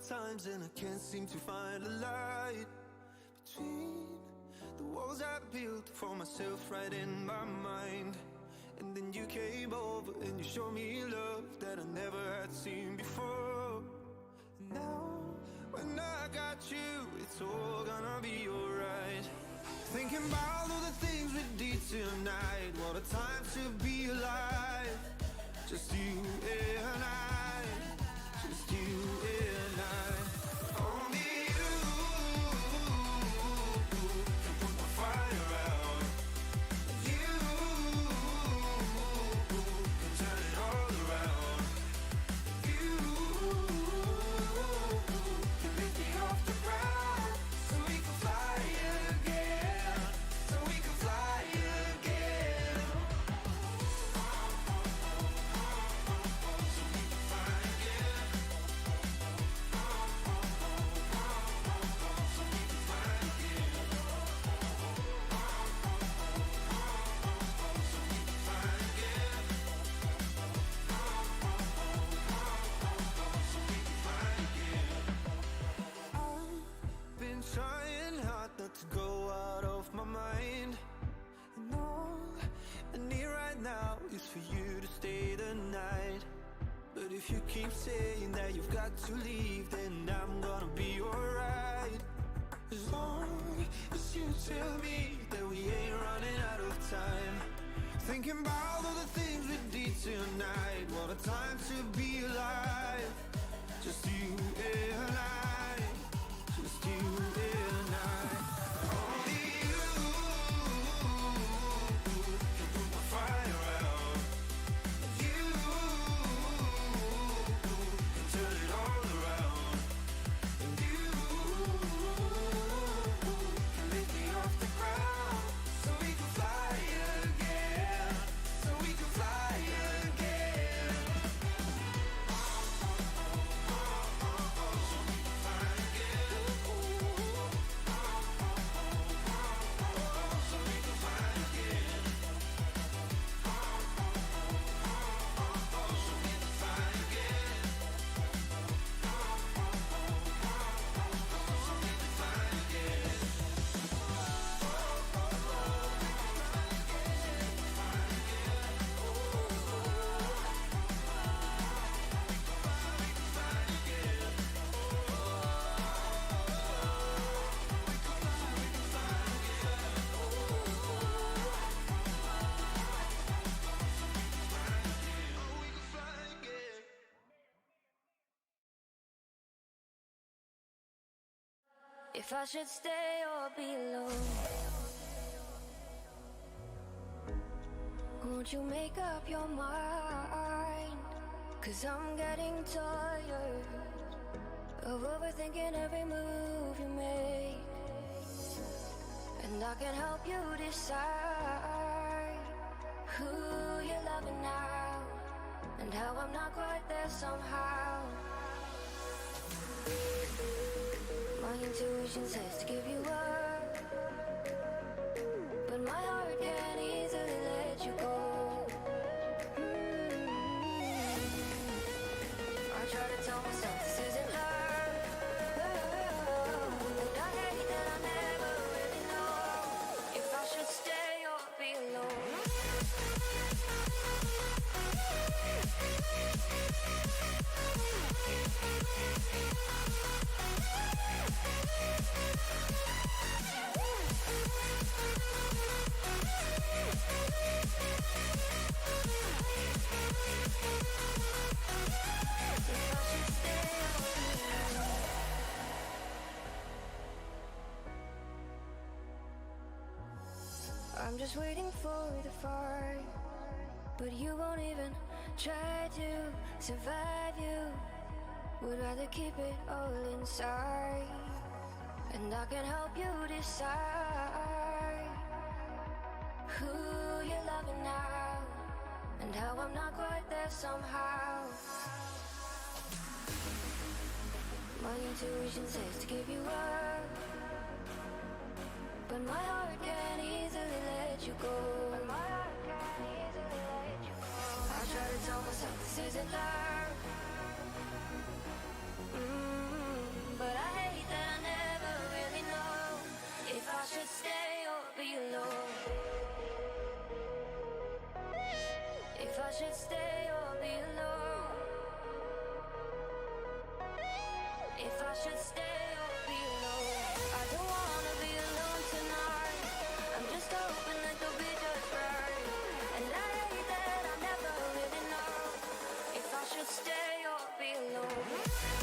times and I can't seem to find a light between the walls I built for myself right in my mind. And then you came over and you showed me love that I never had seen before. And now, when I got you, it's all gonna be alright. Thinking about all the things we did tonight. What a time to be alive. Just you and I. Just you and I. Only you can put my fire out. You can turn it all around. You can lift me off the ground so we can fly again. So we can fly again. So we can fly again. So we can fly again. So we can fly again. So we can fly again. I've been trying hard not to go out of my mind. And all I need right now is for you to stay the night. But if you keep saying that you've got to leave, then I'm gonna be alright. As long as you tell me that we ain't running out of time. Thinking about all the things we did tonight. What a time to be alive. Just you and I. Just you and I. Only you can put my fire out. You can turn it all around. And you can lift me off the ground so we can fly again. So we can fly again. So we can fly again. So we can fly again. So we can fly again. So we can fly again. We can fly again. If I should stay or be alone, won't you make up your mind? 'Cause I'm getting tired of overthinking every move you make. And I can help you decide who you're loving now, and how I'm not quite there somehow. My intuition says to give you up, but my heart can't easily let you go. I try to tell myself this isn't love, but I hate that I never really know if I should stay or be alone. I'm just waiting for the fire, but you won't even try to survive. You would rather keep it all inside, and I can help you decide who you're loving now, and how I'm not quite there somehow. My intuition says to give you up, but my heart can't easily let you go. I try to tell myself this isn't love, should stay or be alone. If I should stay or be alone. I don't wanna be alone tonight. I'm just hoping that you'll be just right. And I hate that I never really know if I should stay or be alone.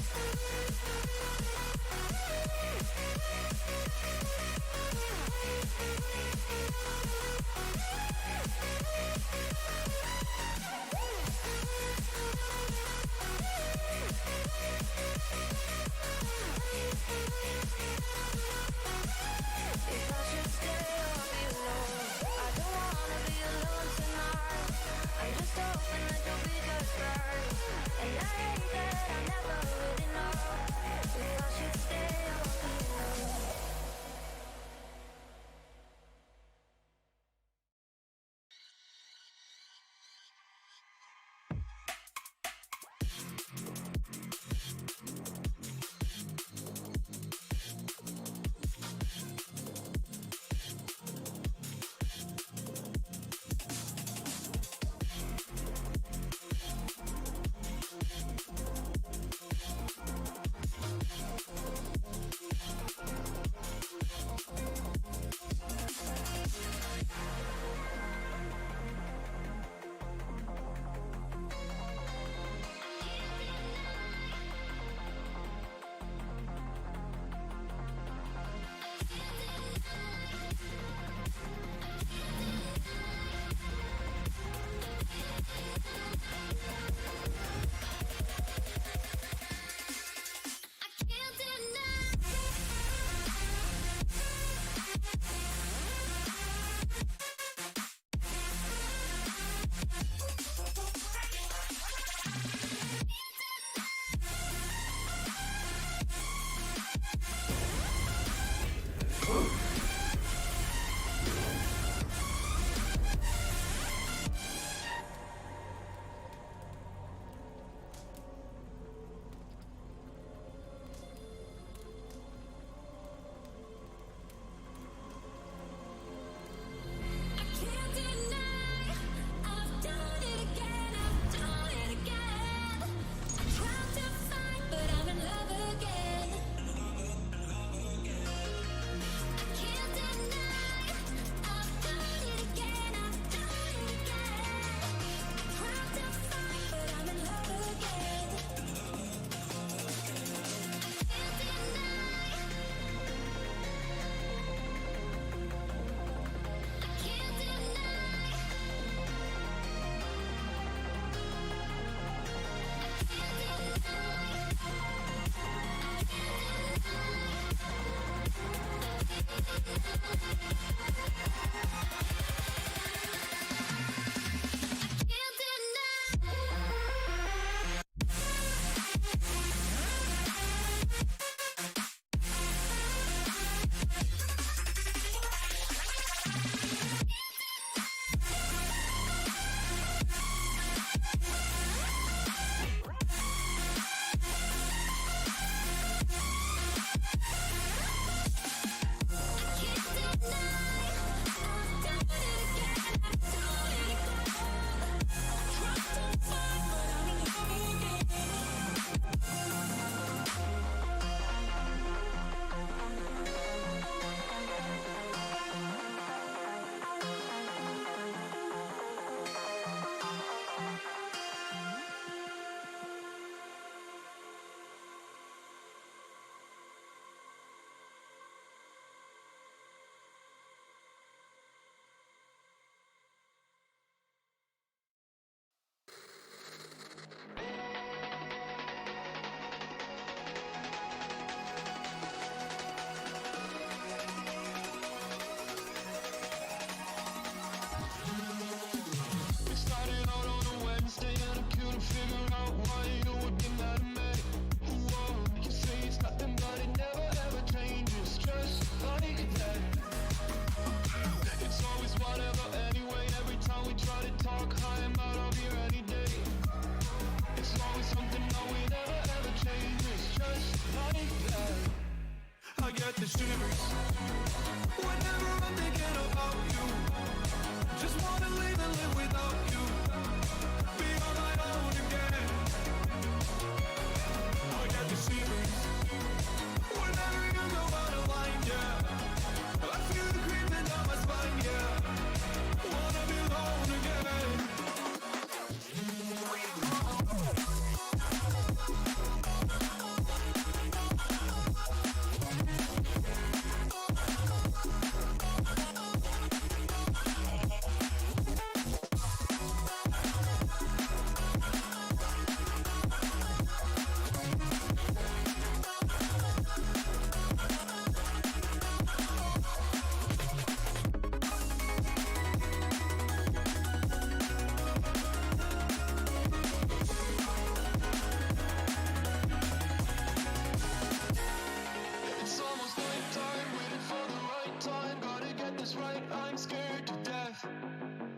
that's right, I'm scared to death.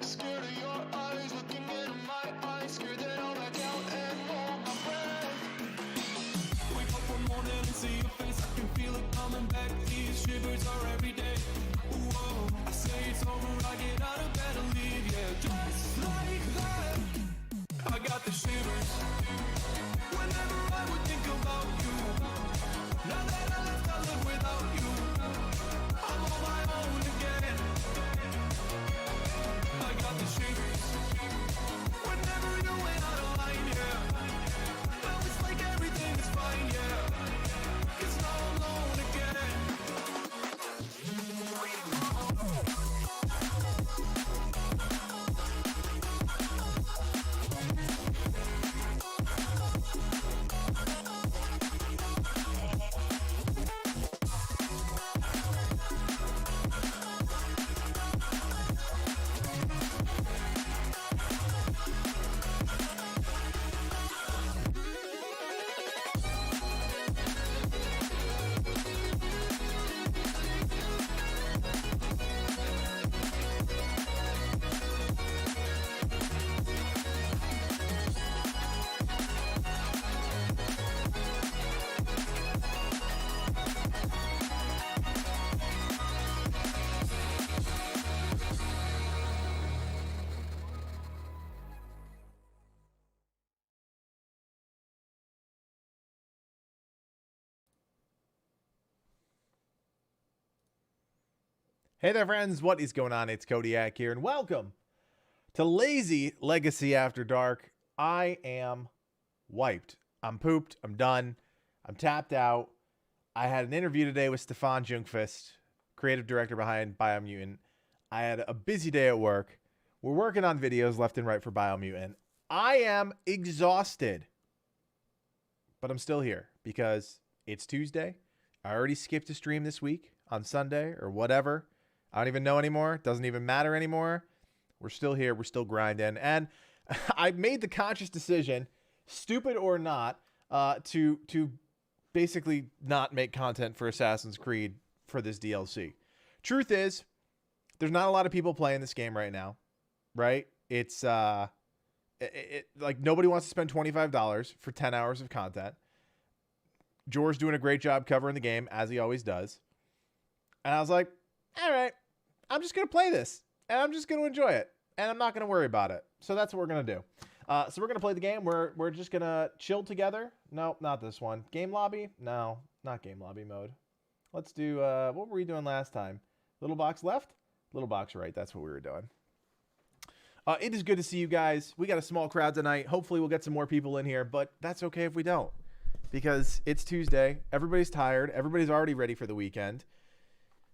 Scared of your eyes looking into my eyes. Scared that I'll back out and hold my breath. Wake up one morning and see your face. I can feel it coming back. These shivers are every day. Whoa, I say it's over, I get out of bed and leave. Yeah, just like that. I got the shivers whenever I would think about you. Now that I left, I live without you. I'm on my own again. I got the shivers whenever you went out of line, yeah. Now it's like everything is fine, yeah. 'Cause now I'm alone again. Hey there, friends. What is going on? It's Kodiak here, and welcome to Lazy Legacy After Dark. I am wiped. I'm pooped. I'm done. I'm tapped out. I had an interview today with Stefan Junkfist, creative director behind Biomutant. I had a busy day at work. We're working on videos left and right for Biomutant. I am exhausted, but I'm still here because it's Tuesday. I already skipped a stream this week on Sunday or whatever. I don't even know anymore. It doesn't even matter anymore. We're still here. We're still grinding. And I made the conscious decision, stupid or not, to basically not make content for Assassin's Creed for this DLC. Truth is, there's not a lot of people playing this game right now, right? It's like nobody wants to spend $25 for 10 hours of content. Jor's doing a great job covering the game, as he always does. And I was like, all right, I'm just going to play this, and I'm just going to enjoy it, and I'm not going to worry about it. So that's what we're going to do. So we're going to play the game. We're just going to chill together. No, not this one. Game lobby? No, not game lobby mode. Let's do, what were we doing last time? Little box left? Little box right. That's what we were doing. It is good to see you guys. We got a small crowd tonight. Hopefully we'll get some more people in here, but that's okay if we don't, because it's Tuesday. Everybody's tired. Everybody's already ready for the weekend.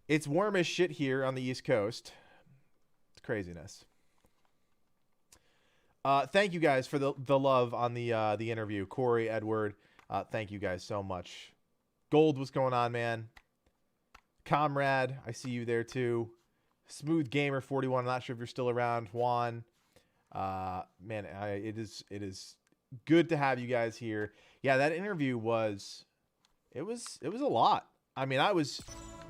It's warm as shit here on the East Coast. It's craziness. Thank you guys for the love on the interview. Corey, Edward, thank you guys so much. Gold, what's going on, man? Comrade, I see you there too. Smooth Gamer 41, I'm not sure if you're still around. Juan, man, it is good to have you guys here. Yeah, that interview was a lot. I mean, I was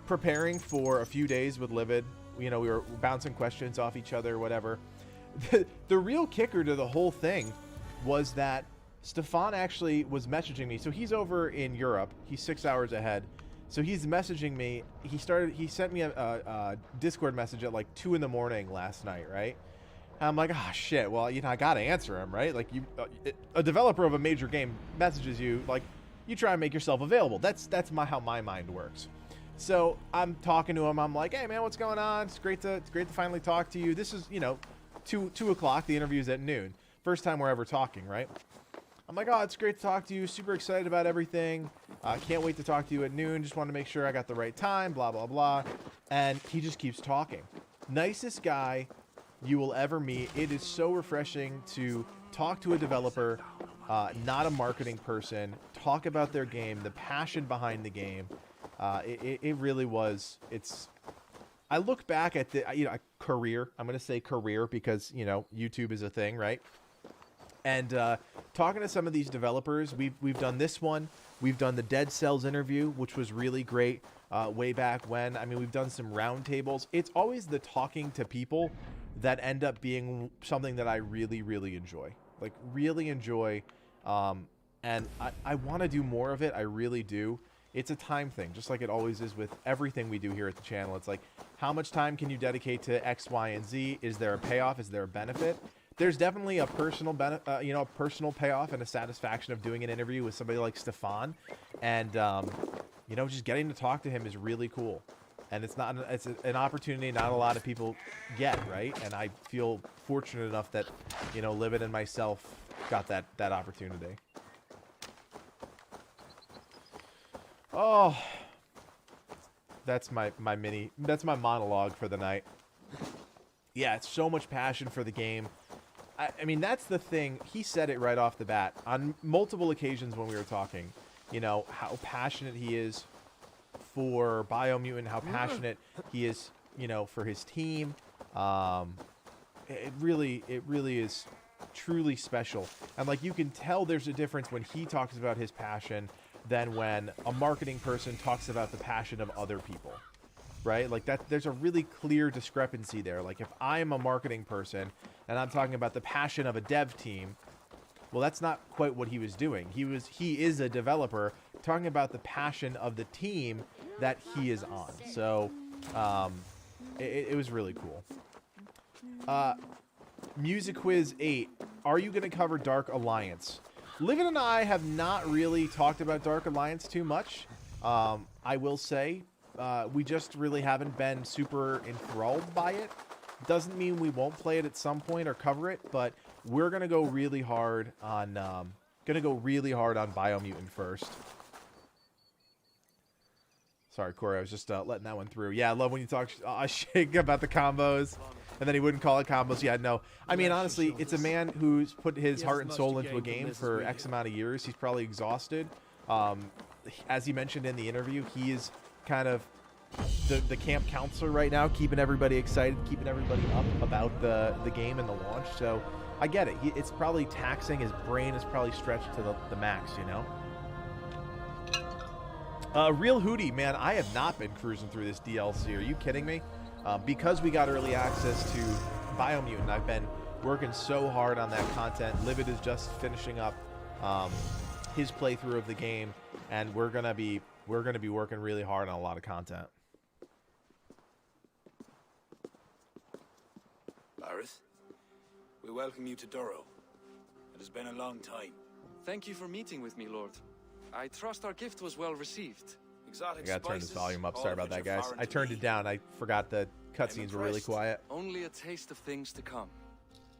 preparing for a few days with Livid. You know, we were bouncing questions off each other, whatever. The real kicker to the whole thing was that Stefan actually was messaging me. So he's over in Europe. He's 6 hours ahead. So he's messaging me. He sent me a Discord message at like 2 in the morning last night, right? And I'm like, oh shit. Well, you know, I gotta answer him, right? Like a developer of a major game messages you, like you try and make yourself available. That's how my mind works. So I'm talking to him. I'm like, hey man, what's going on? It's great to finally talk to you. This is, you know, 2 o'clock. The interview's at noon. First time we're ever talking, right? I'm like, oh, it's great to talk to you. Super excited about everything. Can't wait to talk to you at noon. Just want to make sure I got the right time, blah, blah, blah. And he just keeps talking. Nicest guy you will ever meet. It is so refreshing to talk to a developer, not a marketing person, talk about their game, the passion behind the game. It really was. I look back at the, you know, career. I'm going to say career because, you know, YouTube is a thing, right? And talking to some of these developers, we've done this one. We've done the Dead Cells interview, which was really great. way back when. I mean, we've done some roundtables. It's always the talking to people that end up being something that I really, really enjoy. Like, really enjoy. And I want to do more of it. I really do. It's a time thing, just like it always is with everything we do here at the channel. It's like, how much time can you dedicate to X, Y, and Z? Is there a payoff? Is there a benefit? There's definitely a personal a personal payoff and a satisfaction of doing an interview with somebody like Stefan. And, just getting to talk to him is really cool. And it's an opportunity not a lot of people get, right? And I feel fortunate enough that, Livid and myself got that opportunity. Oh, that's my monologue for the night. Yeah, it's so much passion for the game. I mean, that's the thing. He said it right off the bat on multiple occasions when we were talking, how passionate he is for Biomutant, how passionate he is, for his team. It really is truly special. And like, you can tell there's a difference when he talks about his passion than when a marketing person talks about the passion of other people, right? Like, that there's a really clear discrepancy there. Like, if I'm a marketing person and I'm talking about the passion of a dev team, well, that's not quite what he was doing. He is a developer talking about the passion of the team that he is on. So it was really cool. Music Quiz 8. Are you going to cover Dark Alliance? Livin and I have not really talked about Dark Alliance too much. I will say we just really haven't been super enthralled by it. Doesn't mean we won't play it at some point or cover it, but we're gonna go really hard on Biomutant first. Sorry, Corey, I was just letting that one through. Yeah, I love when you talk shit about the combos, and then he wouldn't call it combos. Yeah, no. I mean, honestly, it's a man who's put his heart and soul into a game for X amount of years. He's probably exhausted. As he mentioned in the interview, he is kind of the camp counselor right now, keeping everybody excited, keeping everybody up about the game and the launch. So I get it. It's probably taxing. His brain is probably stretched to the max, Real Hootie, man, I have not been cruising through this DLC. Are you kidding me? Because we got early access to Biomutant, I've been working so hard on that content. Livid is just finishing up his playthrough of the game, and we're gonna be working really hard on a lot of content. Barris, we welcome you to Duro. It has been a long time. Thank you for meeting with me, Lord. I trust our gift was well received. Exotic I gotta turn this spices, volume up. all Sorry of about which that, are guys. foreign I to turned me. it down. I forgot the cutscenes were really impressed. quiet. Only a taste of things to come.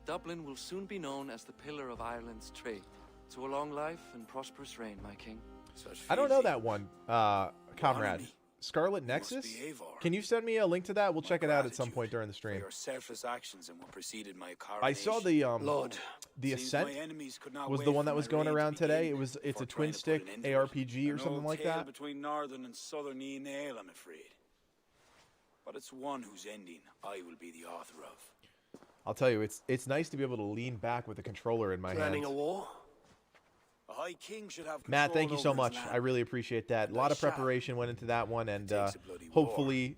Dublin will soon be known as the pillar of Ireland's trade. To a long life and prosperous reign, my king. Such I don't know fealty. that one, comrade. me. Scarlet You Nexus? must be Eivor. Can you send me a link to that? We'll My check it out at some gratitude point during the for stream. your selfless actions and what preceded my I saw coronation. the Lord, the Seems Ascent my enemies could not was wait the one for that was my going reign to around today. begin It's a before twin trying to put stick an end to it. ARPG or An something old like tale that. between northern and southern Nail, I'm afraid. But it's one whose ending I will be the author of. I'll tell you, it's nice to be able to lean back with the controller in my planning hands. a war? A high king should have Matt, control thank you so over much. his land. I really appreciate that. A And lot I of shall. preparation went into that one, and takes a bloody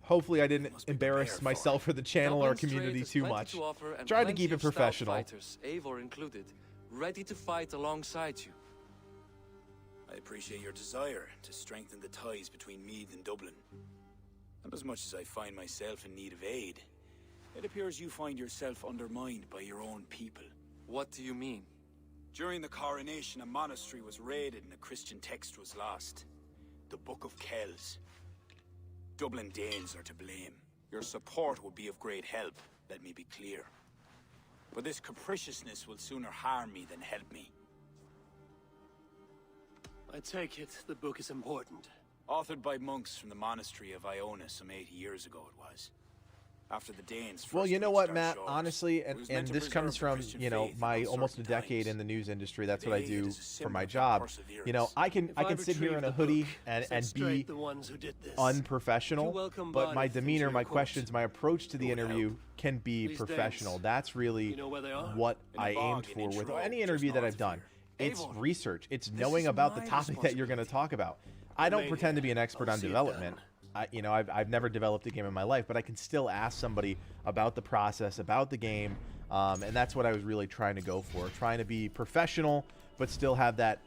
hopefully I didn't must be embarrass prepared for myself or the channel or Dublin's trade community has too plenty much. to offer and Tried to plenty keep it of stout professional. Fighters, Eivor included, ready to fight alongside you. I appreciate your desire to strengthen the ties between Meath and Dublin. And as much as I find myself in need of aid, it appears you find yourself undermined by your own people. What do you mean? During the coronation, a monastery was raided and a Christian text was lost. The Book of Kells. Dublin Danes are to blame. Your support would be of great help, let me be clear. But this capriciousness will sooner harm me than help me. I take it the book is important. Authored by monks from the monastery of Iona some 80 years ago it was. After the Danes first Well, you know reached what, our Matt? shores, Honestly, it and was meant to this comes preserve the from, Christian you know, faith in my almost a uncertain decade times. in the news industry. That's what I Today, it do is a for symbol my of job. perseverance. You know, I can If I sit here retrieve in a the hoodie book, and set be straight the ones who did this. unprofessional, To welcome but my Barth into demeanor, your my court. questions, my approach to the It would interview help. can be These professional. days, That's really you know where they are? what In a I aimed bog in for with Intro, any just interview that north I've of done. here. It's Eivor, research. It's this knowing is about the my topic that you're going to talk about. I don't pretend to be an expert I'll on see it development. done. I've never developed a game in my life, but I can still ask somebody about the process, about the game, and that's what I was really trying to go for, trying to be professional, but still have that,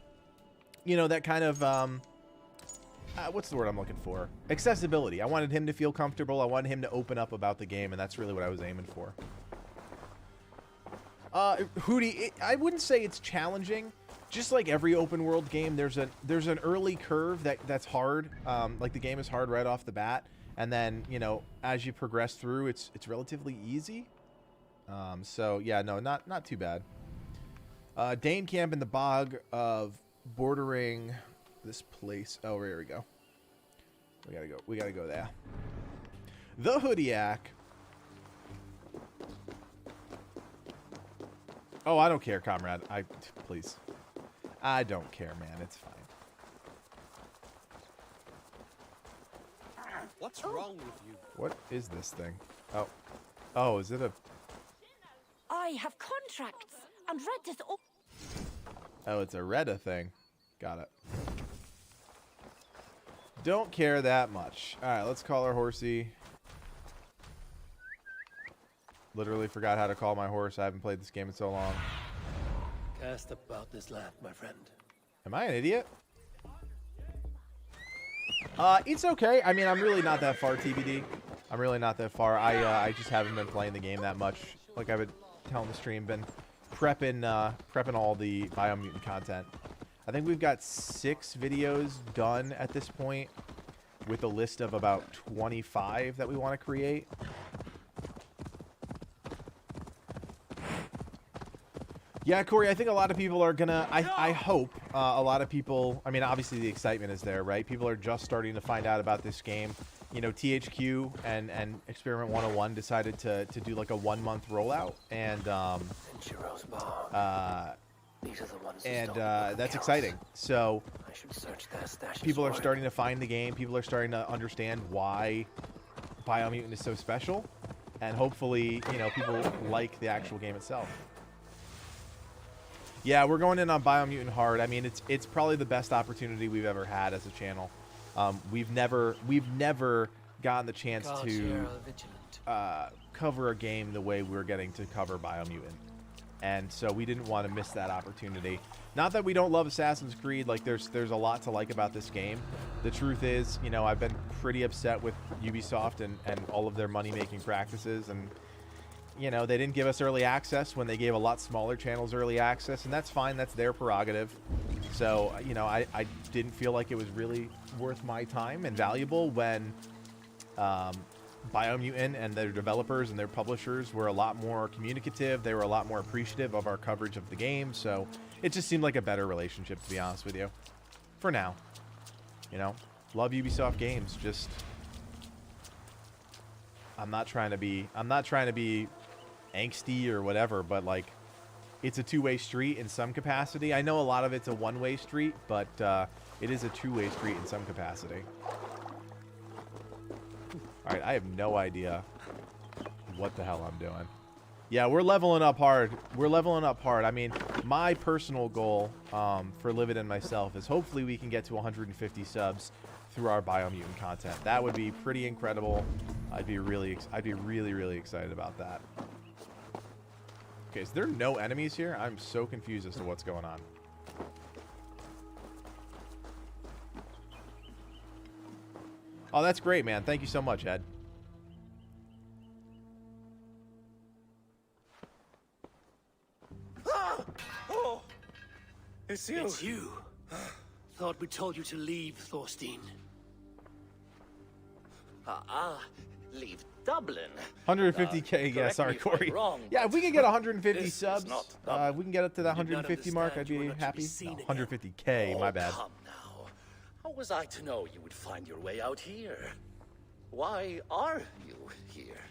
that kind of, what's the word I'm looking for? Accessibility. I wanted him to feel comfortable. I wanted him to open up about the game, and that's really what I was aiming for. Hootie, I wouldn't say it's challenging. Just like every open world game, there's an early curve that's hard. Like the game is hard right off the bat, and then as you progress through, it's relatively easy. So yeah, no, not too bad. Dane camp in the bog of bordering this place. Oh, here we go. We gotta go there. The Hoodiac. Oh, I don't care, comrade. Please. I don't care, man. It's fine. What's wrong with you? What is this thing? Oh, is it a... I have contracts and rent is up. Oh, it's a Retta thing. Got it. Don't care that much. All right, let's call our horsey. Literally forgot how to call my horse. I haven't played this game in so long. Cast about this land, my friend. Am I an idiot? It's okay. I mean, I'm really not that far, TBD. I'm really not that far. I just haven't been playing the game that much. Like I've been telling the stream, been prepping all the Biomutant content. I think we've got 6 videos done at this point, with a list of about 25 that we want to create. Yeah, Corey, I think a lot of people are gonna, I hope a lot of people, I mean, obviously the excitement is there, right? People are just starting to find out about this game. THQ and Experiment 101 decided to do like a 1-month rollout, and that's exciting. So people are starting to find the game. People are starting to understand why Biomutant is so special, and hopefully, people like the actual game itself. Yeah, we're going in on Biomutant hard. I mean, it's probably the best opportunity we've ever had as a channel. We've never gotten the chance to cover a game the way we're getting to cover Biomutant, and so we didn't want to miss that opportunity. Not that we don't love Assassin's Creed. Like, there's a lot to like about this game. The truth is, I've been pretty upset with Ubisoft and all of their money-making practices, and they didn't give us early access when they gave a lot smaller channels early access, and that's fine. That's their prerogative. So, I didn't feel like it was really worth my time and valuable when Biomutant and their developers and their publishers were a lot more communicative. They were a lot more appreciative of our coverage of the game. So it just seemed like a better relationship, to be honest with you. For now. Love Ubisoft games. Just, I'm not trying to be angsty or whatever, but like, it's a two-way street in some capacity. I know a lot of it's a one-way street, but it is a two-way street in some capacity. All right, I have no idea what the hell I'm doing. Yeah, we're leveling up hard. We're leveling up hard. I mean, my personal goal for Livid and myself is hopefully we can get to 150 subs through our Biomutant content. That would be pretty incredible. I'd be really, really excited about that. Okay, is there no enemies here? I'm so confused as to what's going on. Oh, that's great, man. Thank you so much, Ed. Oh, it's you. It's you. Thought we told you to leave, Thorstein. Leave Dublin. 150k, yeah, sorry, Corey. Yeah, if we can get 150 subs, we can get up to that 150 mark, I'd be happy. No, 150k, my bad. Come now. How was I to know you would find your way out here? Why are you here?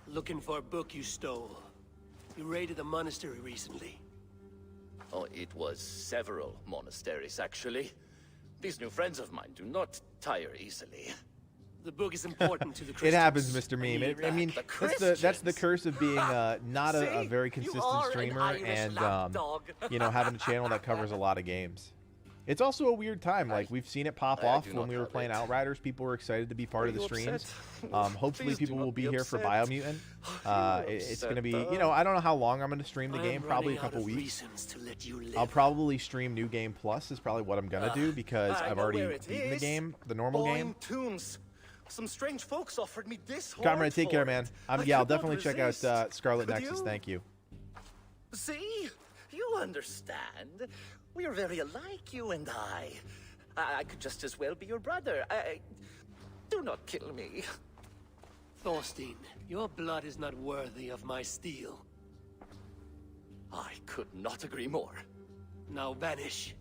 Looking for a book you stole. You raided a monastery recently. Oh, it was several monasteries, actually. These new friends of mine do not tire easily. The book is important to the Christians. It happens, Mr. Meme. I mean, that's the curse of being not a very consistent streamer and, having a channel that covers a lot of games. It's also a weird time. Like, we've seen it pop I off do when not we were have playing it. Outriders. People were excited to be part of the you streams. upset? Hopefully Please people do will not be be here for upset. Biomutant. You're It's going to be, upset, you know, I don't know how long I'm going to stream the I game. am Probably a running out couple of weeks. reasons to let you live. I'll probably stream New Game Plus is probably what I'm going to do because I I've know already where it beaten the is. game, the normal game. Tombs. Some strange folks offered me this Comrade, take care, for man. it. Yeah, I'll could not definitely check out resist. Scarlet Could Nexus. you? Thank you. See? You understand. We are very alike, you and I. I could just as well be your brother. Do not kill me. Thorstein, your blood is not worthy of my steel. I could not agree more. Now vanish.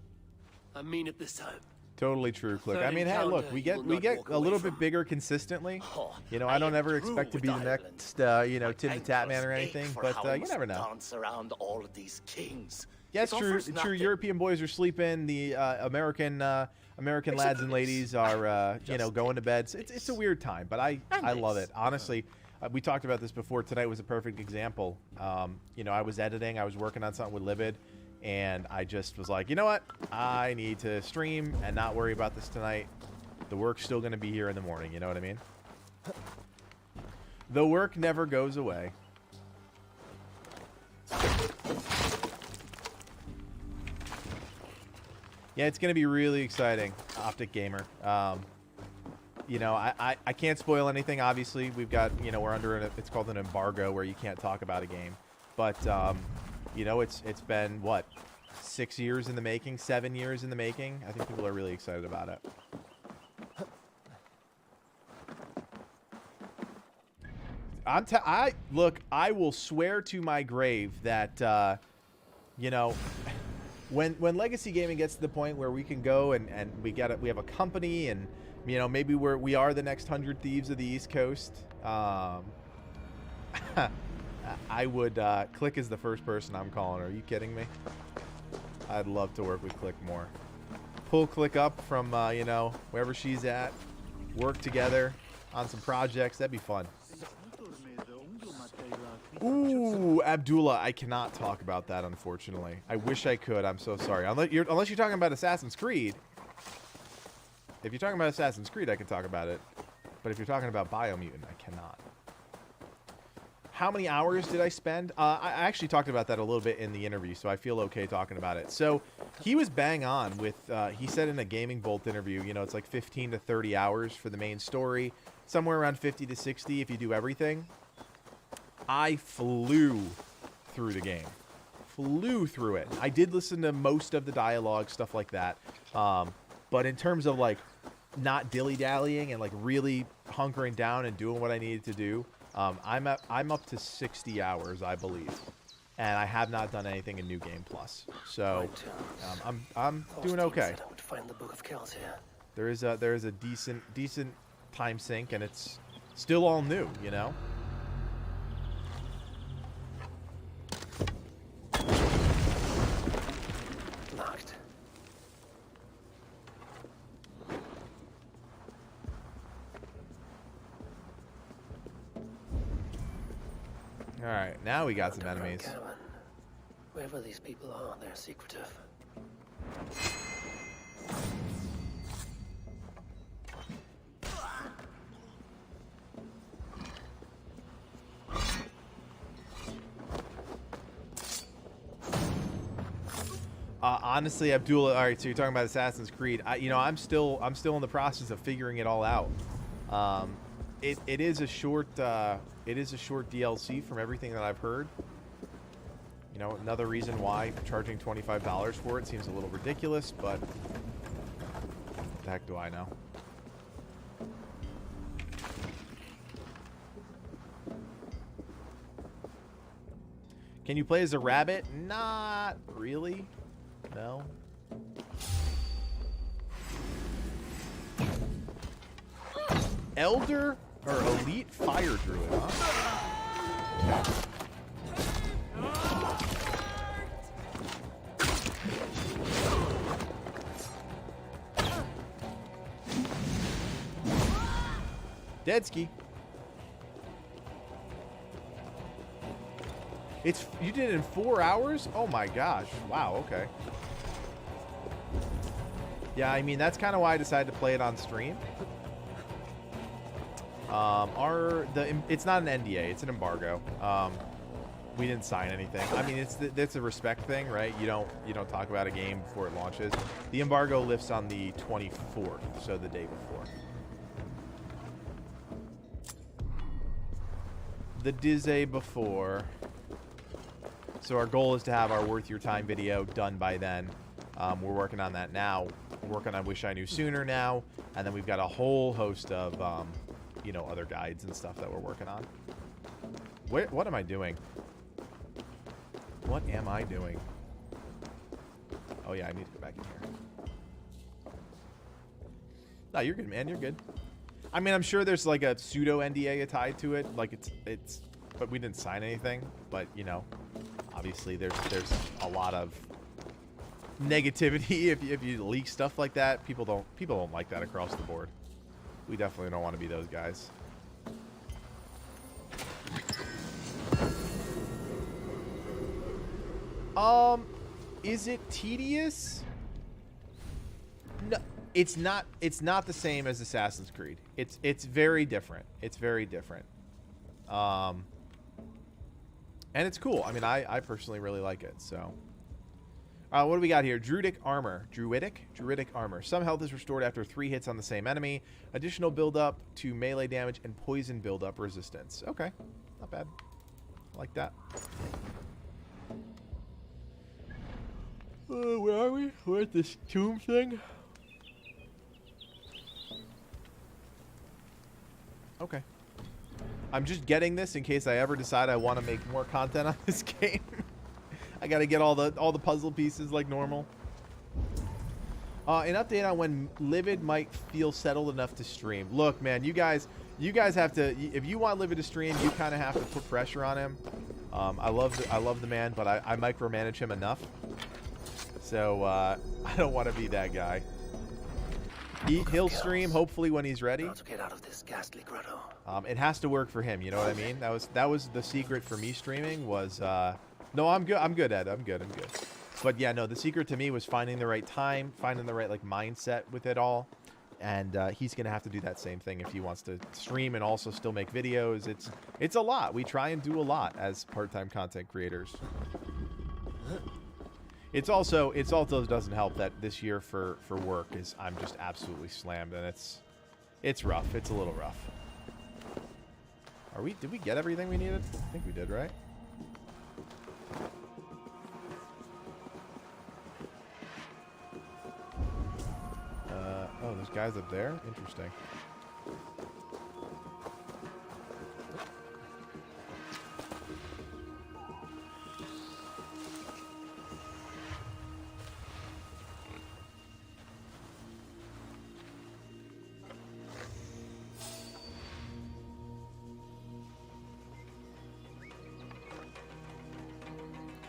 I mean it this time. Totally true, Click. Third I mean, hey, encounter look, we you get will we not get walk a away little bit from. bigger consistently. Oh, You know, I don't am ever through expect to with be the Ireland. next, you know, Tim the Ankles Tap Man or ache anything, for but how you must never know. dance around all of these kings. Yeah, It it's true. offers True. nothing. European boys are sleeping. The American lads and ladies are, you know, going to bed. It's a weird time, but I love it. Honestly, we talked about this before. Tonight was a perfect example. You know, I was editing. I was working on something with Libid, and I just was like, you know what? I need to stream and not worry about this tonight. The work's still going to be here in the morning. You know what I mean? The work never goes away. Yeah, it's going to be really exciting, Optic Gamer. You know, I can't spoil anything, obviously. We've got, you know, we're under, it's called an embargo where you can't talk about a game. But, you know, it's been, what, 6 years in the making, 7 years in the making? I think people are really excited about it. Look, I will swear to my grave that, you know, when Legacy Gaming gets to the point where we can go and we have a company and, you know, maybe we are the next 100 Thieves of the East Coast. I would Click is the first person I'm calling. Are you kidding me? I'd love to work with Click more. Pull Click up from you know, wherever she's at. Work together on some projects. That'd be fun. Ooh, Abdullah, I cannot talk about that, unfortunately. I wish I could. I'm so sorry. Unless you're talking about Assassin's Creed. If you're talking about Assassin's Creed, I can talk about it. But if you're talking about Biomutant, I cannot. How many hours did I spend? I actually talked about that a little bit in the interview, so I feel okay talking about it. So he was bang on with, he said in a Gaming Bolt interview, you know, it's like 15 to 30 hours for the main story. Somewhere around 50 to 60 if you do everything. I flew through the game. Flew through it. I did listen to most of the dialogue, stuff like that. But in terms of, like, not dilly-dallying and, like, really hunkering down and doing what I needed to do, I'm up to 60 hours, I believe. And I have not done anything in New Game Plus. So, I'm doing okay. I would find the Book of Kells here. There is a decent time sink, and it's still all new, you know? Locked. Alright, now we got some enemies. Cabin. Wherever these people are, they're secretive. Honestly, Abdullah, all right, so you're talking about Assassin's Creed. You know, I'm still in the process of figuring it all out. It is a short DLC from everything that I've heard. You know, another reason why charging $25 for it seems a little ridiculous, but what the heck do I know? Can you play as a rabbit? Not really. No. Elder or Elite Fire Druid, huh? Deadski. You did it in 4 hours? Oh my gosh. Wow, okay. Yeah, I mean, that's kind of why I decided to play it on stream. It's not an NDA, it's an embargo. We didn't sign anything. I mean, it's a respect thing, right? You don't talk about a game before it launches. The embargo lifts on the 24th, so the day before. The day before. So our goal is to have our Worth Your Time video done by then. We're working on that now. We're working on Wish I Knew Sooner now, and then we've got a whole host of you know, other guides and stuff that we're working on. What am I doing? What am I doing? Oh yeah, I need to go back in here. No, you're good, man. You're good. I mean, I'm sure there's like a pseudo NDA tied to it. Like it's, but we didn't sign anything. But you know, obviously there's a lot of negativity if you leak stuff like that. People don't like that across the board. We definitely don't want to be those guys. Is it tedious? No, it's not. It's not the same as Assassin's Creed. It's very different. It's very different. And it's cool. I mean, I personally really like it. So, what do we got here? Druidic armor. Druidic armor. Some health is restored after 3 hits on the same enemy. Additional build-up to melee damage and poison build-up resistance. Okay, not bad. I like that. Where are we? We're at this tomb thing. Okay. I'm just getting this in case I ever decide I want to make more content on this game. I gotta get all the puzzle pieces like normal. An update on when Livid might feel settled enough to stream. Look, man, you guys have to. If you want Livid to stream, you kind of have to put pressure on him. I love the man, but I micromanage him enough. So I don't want to be that guy. He'll stream hopefully when he's ready. To get out of this ghastly grotto. It has to work for him. You know what I mean? That was the secret for me streaming was. No, I'm good. I'm good, Ed. I'm good. But yeah, no, the secret to me was finding the right time, finding the right like mindset with it all. And he's gonna have to do that same thing if he wants to stream and also still make videos. It's a lot. We try and do a lot as part-time content creators. It also doesn't help that this year for work is I'm just absolutely slammed, and it's rough. It's a little rough. Did we get everything we needed? I think we did, right? Oh, there's guys up there? Interesting.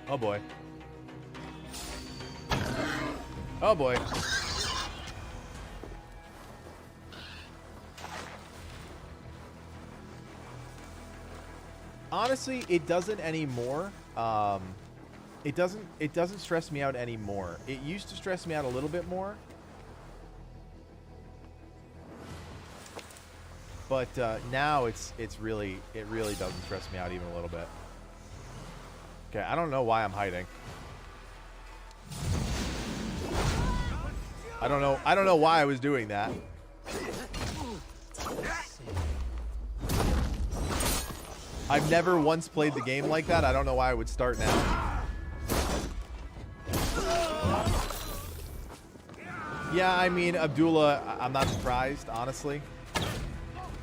Oh boy. Oh boy. Honestly, it doesn't anymore. It doesn't stress me out anymore. It used to stress me out a little bit more. But now it really doesn't stress me out even a little bit. Okay, I don't know why I'm hiding. I don't know why I was doing that. I've never once played the game like that. I don't know why I would start now. Yeah, I mean, Abdullah, I'm not surprised, honestly.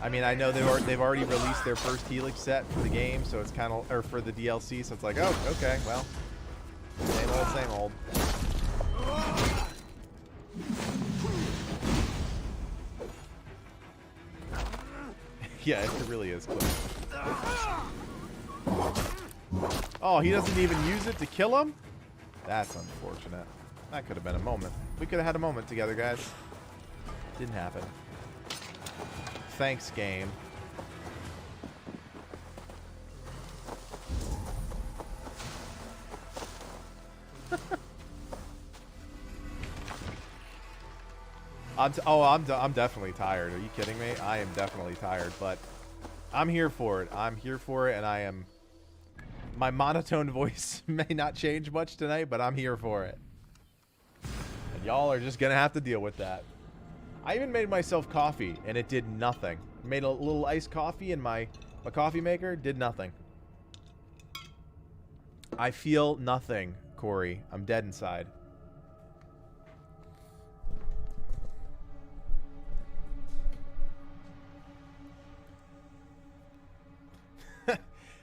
I mean, I know they've already released their first Helix set for the game, so it's kind of, or for the DLC, so it's like, oh, okay, well, same old, same old. Yeah, it really is close. Oh, he doesn't even use it to kill him? That's unfortunate. That could have been a moment. We could have had a moment together, guys. Didn't happen. Thanks, game. I'm definitely tired. Are you kidding me? I am definitely tired, but I'm here for it. I'm here for it, and I am. My monotone voice may not change much tonight, but I'm here for it. And y'all are just gonna have to deal with that. I even made myself coffee, and it did nothing. Made a little iced coffee in my coffee maker, did nothing. I feel nothing, Corey. I'm dead inside.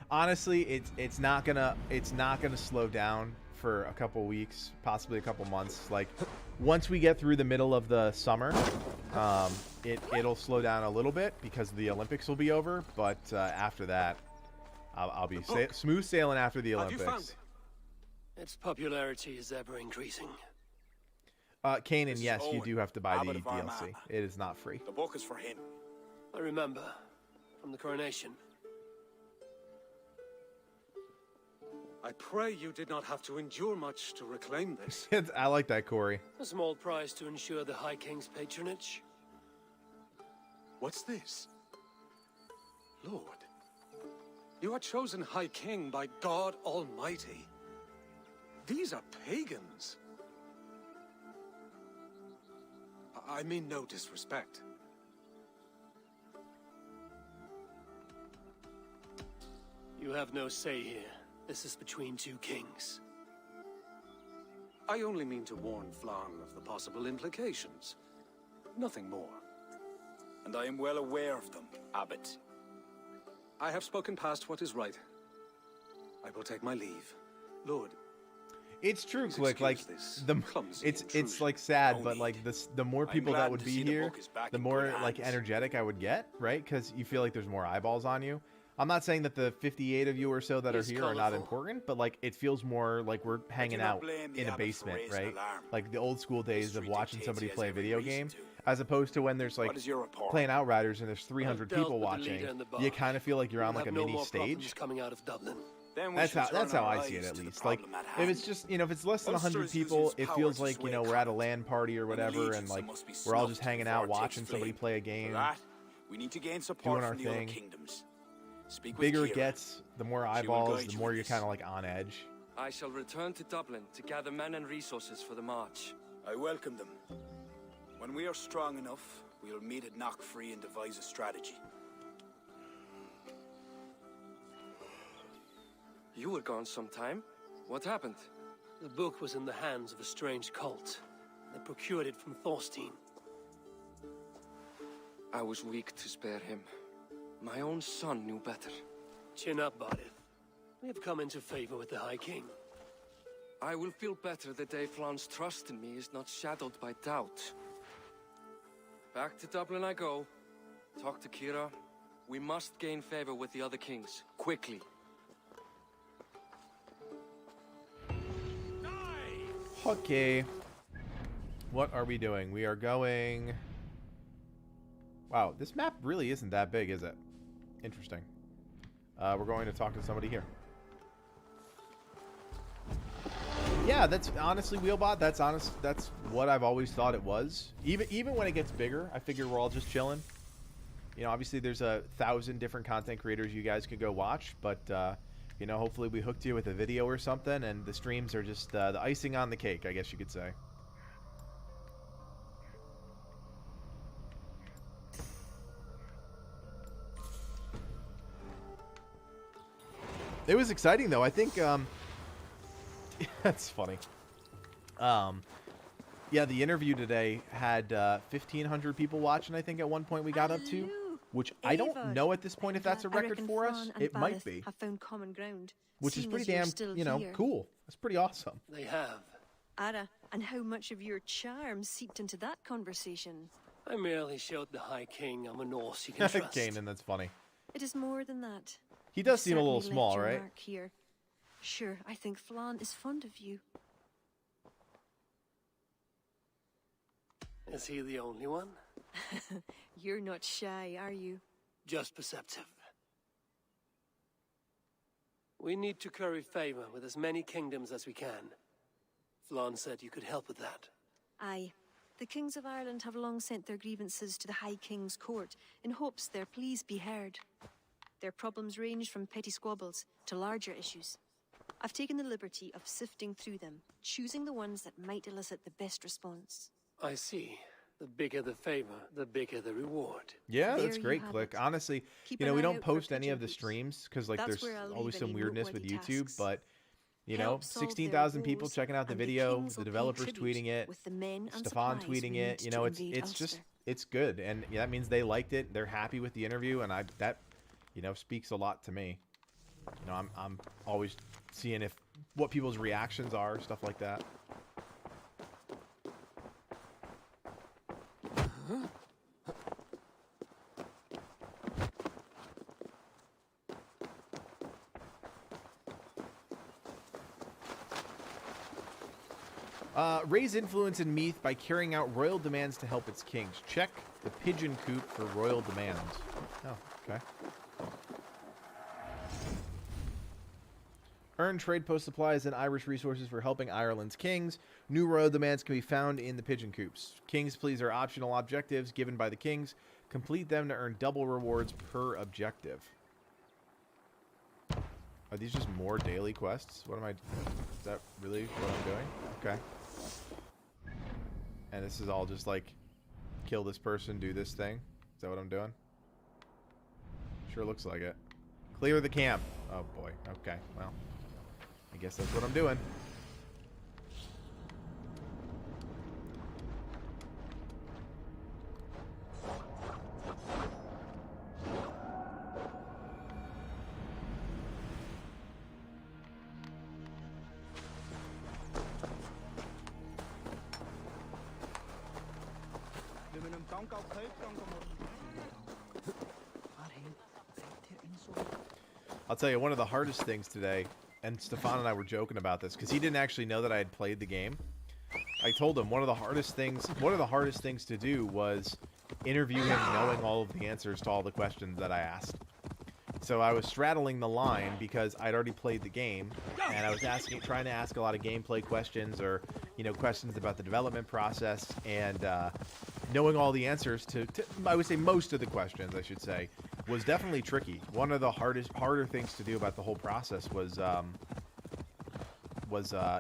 Honestly, it's not gonna slow down for a couple weeks, possibly a couple months. Like once we get through the middle of the summer, it'll slow down a little bit because the Olympics will be over. But after that, I'll be smooth sailing after the Olympics. Its popularity is ever increasing. Kanan, yes, you do have to buy the DLC. It is not free. The book is for him. I remember from the coronation. I pray you did not have to endure much to reclaim this. I like that, Corey. A small price to ensure the High King's patronage. What's this? Lord, you are chosen High King by God Almighty. These are pagans. I mean no disrespect. You have no say here. This is between two kings. I only mean to warn Flan of the possible implications. Nothing more. And I am well aware of them, Abbot. I have spoken past what is right. I will take my leave. Lord. It's true, Click. Like it's like sad, but like the more people that would be here, the more like energetic I would get, right? Because you feel like there's more eyeballs on you. I'm not saying that the 58 of you or so that are here are not important, but like it feels more like we're hanging out in a basement, right? Like the old school days of watching somebody play a video game, as opposed to when there's like playing Outriders and there's 300 people watching. You kind of feel like you're on like a mini stage. Coming out of Dublin. That's how I see it, at least. Like if it's just, you know, if it's less than 100 people, it feels like, you know, we're at a LAN party or whatever, and like we're all just hanging out watching somebody play a game, we need to gain support doing our from the other thing. kingdoms. Bigger it gets, the more eyeballs, the more you're kind of like on edge. I shall return to Dublin to gather men and resources for the march. I welcome them. When we are strong enough, we'll meet at Knockfree and devise a strategy. You were gone some time. What happened? The book was in the hands of a strange cult. They procured it from Thorstein. I was weak to spare him. My own son knew better. Chin up, Bardith. We have come into favor with the High King. I will feel better the day Flan's trust in me is not shadowed by doubt. Back to Dublin I go. Talk to Kira. We must gain favor with the other kings, quickly. Okay. What are we doing? We are going... Wow, this map really isn't that big, is it? Interesting. We're going to talk to somebody here. Yeah, that's honestly, Wheelbot, that's what I've always thought it was. Even when it gets bigger, I figure we're all just chilling. You know, obviously there's 1,000 different content creators you guys could go watch, but you know, hopefully we hooked you with a video or something, and the streams are just the icing on the cake, I guess you could say. It was exciting, though. I think, that's funny. Yeah, the interview today had 1,500 people watching, I think, at one point we got up to. Which I don't know at this point if that's a record for us. It might be. Have found common ground. Which is pretty damn, you know, cool. That's pretty awesome. They have. Ara, and how much of your charm seeped into that conversation? I merely showed the High King I'm a Norse you can trust. Kanan, that's funny. It is more than that. He does seem a little small, right? Mark here. Sure, I think Flan is fond of you. Is he the only one? You're not shy, are you? Just perceptive. We need to curry favor with as many kingdoms as we can. Flan said you could help with that. Aye. The kings of Ireland have long sent their grievances to the High King's Court in hopes their pleas be heard. Their problems range from petty squabbles to larger issues. I've taken the liberty of sifting through them, choosing the ones that might elicit the best response. I see. The bigger the favor, the bigger the reward. Yeah, There that's you great, have Click. it. Honestly, Keep you know, an we eye don't out for post any pigeon of the hoops. streams because like That's there's where I'll always leave some any weirdness with noteworthy YouTube, tasks. but you know, Help solve their 16,000 people woes, checking out the and video, kings the will pay developers tribute tweeting it, with the men and Stefan supplies tweeting we it. need You to know, it's invade just Ulster. it's good, and yeah, that means they liked it. They're happy with the interview, and that you know speaks a lot to me. You know, I'm always seeing what people's reactions are, stuff like that. Raise influence in Meath by carrying out royal demands to help its kings. Check the pigeon coop for royal demands. Oh, okay. Earn trade post supplies and Irish resources for helping Ireland's kings. New royal demands can be found in the pigeon coops. King's pleas are optional objectives given by the kings. Complete them to earn double rewards per objective. Are these just more daily quests? What am I... Is that really what I'm doing? Okay. And this is all just like, kill this person, do this thing? Is that what I'm doing? Sure looks like it. Clear the camp. Oh boy. Okay, well. I guess that's what I'm doing. I'll tell you, one of the hardest things today, and Stefan and I were joking about this, because he didn't actually know that I had played the game. I told him one of the hardest things to do was interview him knowing all of the answers to all the questions that I asked. So I was straddling the line because I'd already played the game, and I was trying to ask a lot of gameplay questions or, you know, questions about the development process, and knowing all the answers to I would say most of the questions, I should say, was definitely tricky. One of the harder things to do about the whole process was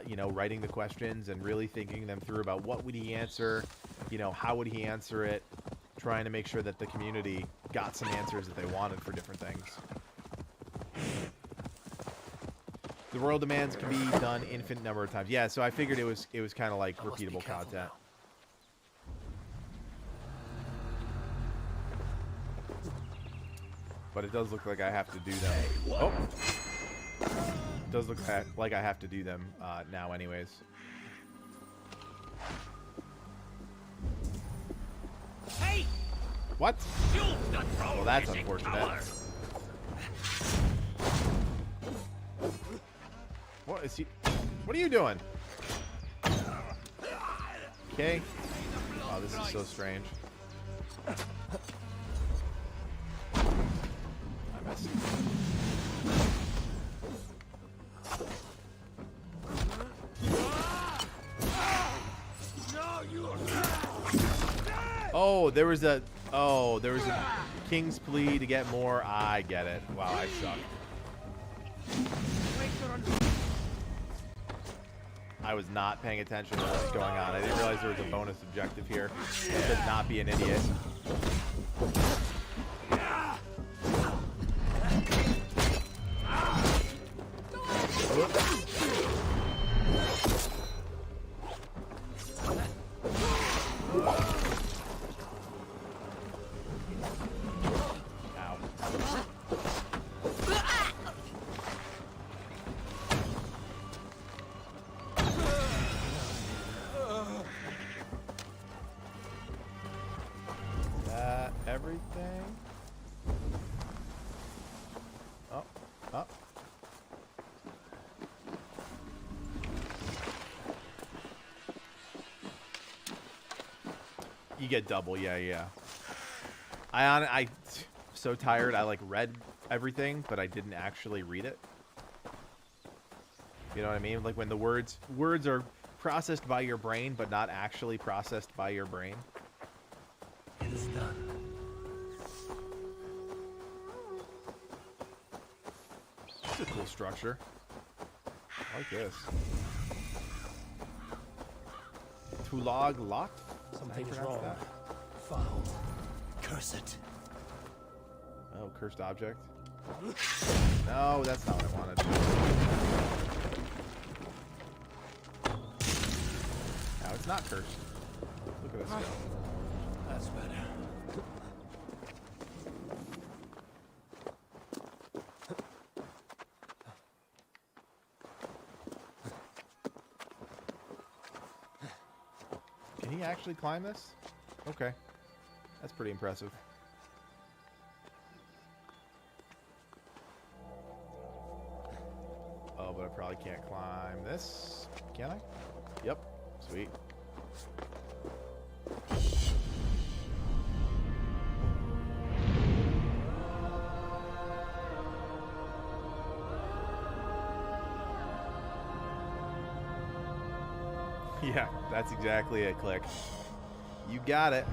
you know, writing the questions and really thinking them through about what would he answer, you know, how would he answer it, trying to make sure that the community got some answers that they wanted for different things. The royal demands can be done infinite number of times. Yeah, so I figured it was kind of like repeatable content. But it does look like I have to do them. Oh! It does look like I have to do them now anyways. Hey! What? Well, that's unfortunate. What is he? What are you doing? Okay. Oh, this is so strange. I missed. Oh, there was a king's plea to get more. I get it. Wow, I suck. I was not paying attention to what was going on. I didn't realize there was a bonus objective here. I should not be an idiot. Everything. Oh, up. You get double, yeah. I so tired. I like read everything, but I didn't actually read it. You know what I mean? Like when the words are processed by your brain, but not actually processed by your brain. It is done. It's a cool structure. I like this. Tulag Lot? Something is pronounce wrong. that? Foul. Curse it. Oh, cursed object. No, that's not what I wanted. No, it's not cursed. Look at us go. That's better. Can he actually climb this? Okay. That's pretty impressive. Oh, but I probably can't climb this. Can I? Yep. Sweet. Yeah, that's exactly it, Click. You got it.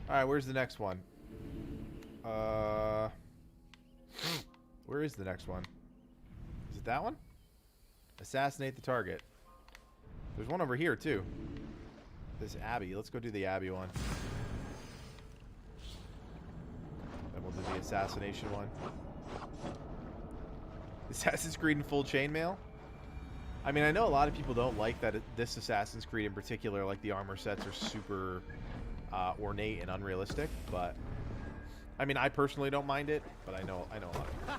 Alright, where's the next one? Where is the next one? Is it that one? Assassinate the target. There's one over here, too. This Abbey. Let's go do the Abbey one. Then we'll do the assassination one. Assassin's Creed in full chainmail? I mean, I know a lot of people don't like that this Assassin's Creed in particular, like the armor sets are super ornate and unrealistic, but I mean, I personally don't mind it, but I know a lot of people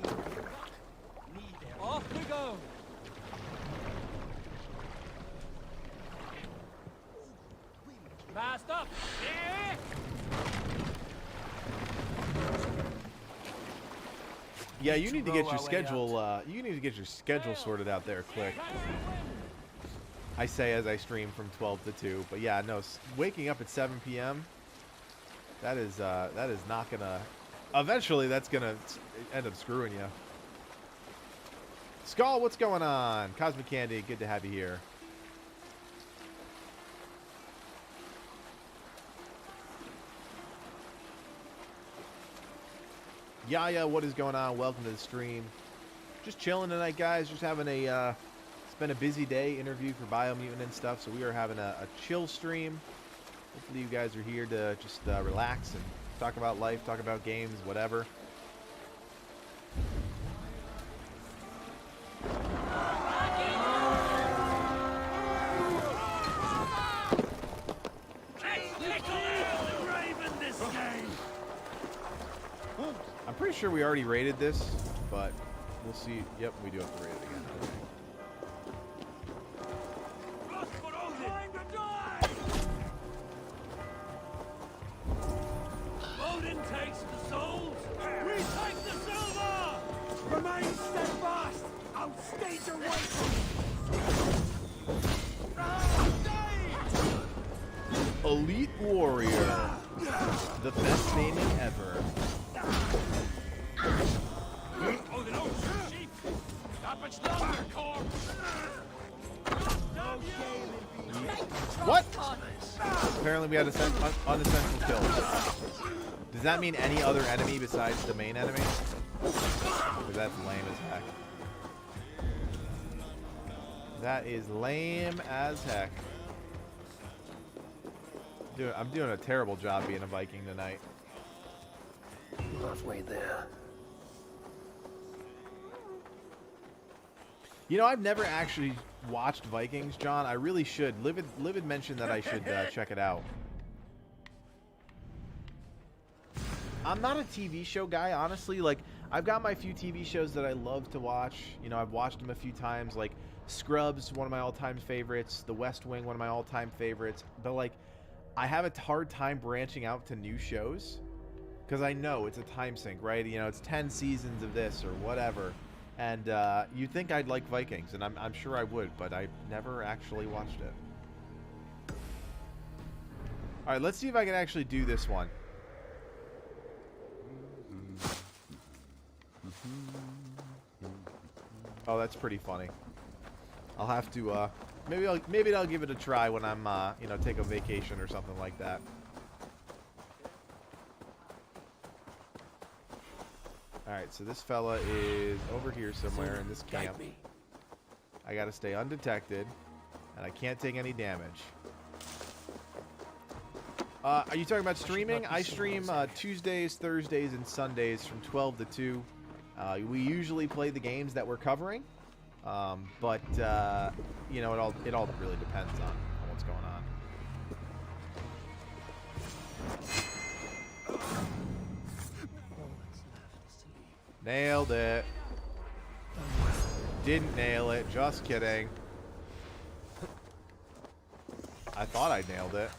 do. Off we go! Fast up! Yeah. Yeah, you need to get your schedule. You need to get your schedule sorted out there, Click. I say as I stream from 12 to 2, but yeah, no, waking up at 7 p.m. That is not gonna. Eventually, that's gonna end up screwing you. Skull, what's going on? Cosmic Candy, good to have you here. Yaya, what is going on? Welcome to the stream. Just chilling tonight, guys. Just having a, it's been a busy day, interview for Biomutant and stuff, so we are having a chill stream. Hopefully you guys are here to just relax and talk about life, talk about games, whatever. I'm pretty sure we already rated this, but we'll see. Yep, we do have to rate it again. Odin takes the souls. We take the silver. Remain steadfast. Outstage your weight. Elite Warrior. The best naming ever. What? Apparently we had unessential kills. Does that mean any other enemy besides the main enemy? Because that's lame as heck. That is lame as heck. Dude, I'm doing a terrible job being a Viking tonight. Halfway there. You know, I've never actually watched Vikings, John. I really should. Livid mentioned that I should check it out. I'm not a TV show guy, honestly. Like, I've got my few TV shows that I love to watch. You know, I've watched them a few times. Like, Scrubs, one of my all-time favorites. The West Wing, one of my all-time favorites. But, like, I have a hard time branching out to new shows. Because I know it's a time sink, right? You know, it's 10 seasons of this or whatever. And you'd think I'd like Vikings, and I'm sure I would, but I never actually watched it. All right, let's see if I can actually do this one. Oh, that's pretty funny. I'll have to maybe I'll give it a try when I'm you know, take a vacation or something like that. All right, so this fella is over here somewhere in this camp. I gotta stay undetected, and I can't take any damage. Are you talking about streaming? I stream Tuesdays, Thursdays, and Sundays from 12 to 2. We usually play the games that we're covering, but you know, it all really depends on what's going on. Nailed it. Didn't nail it. Just kidding. I thought I nailed it.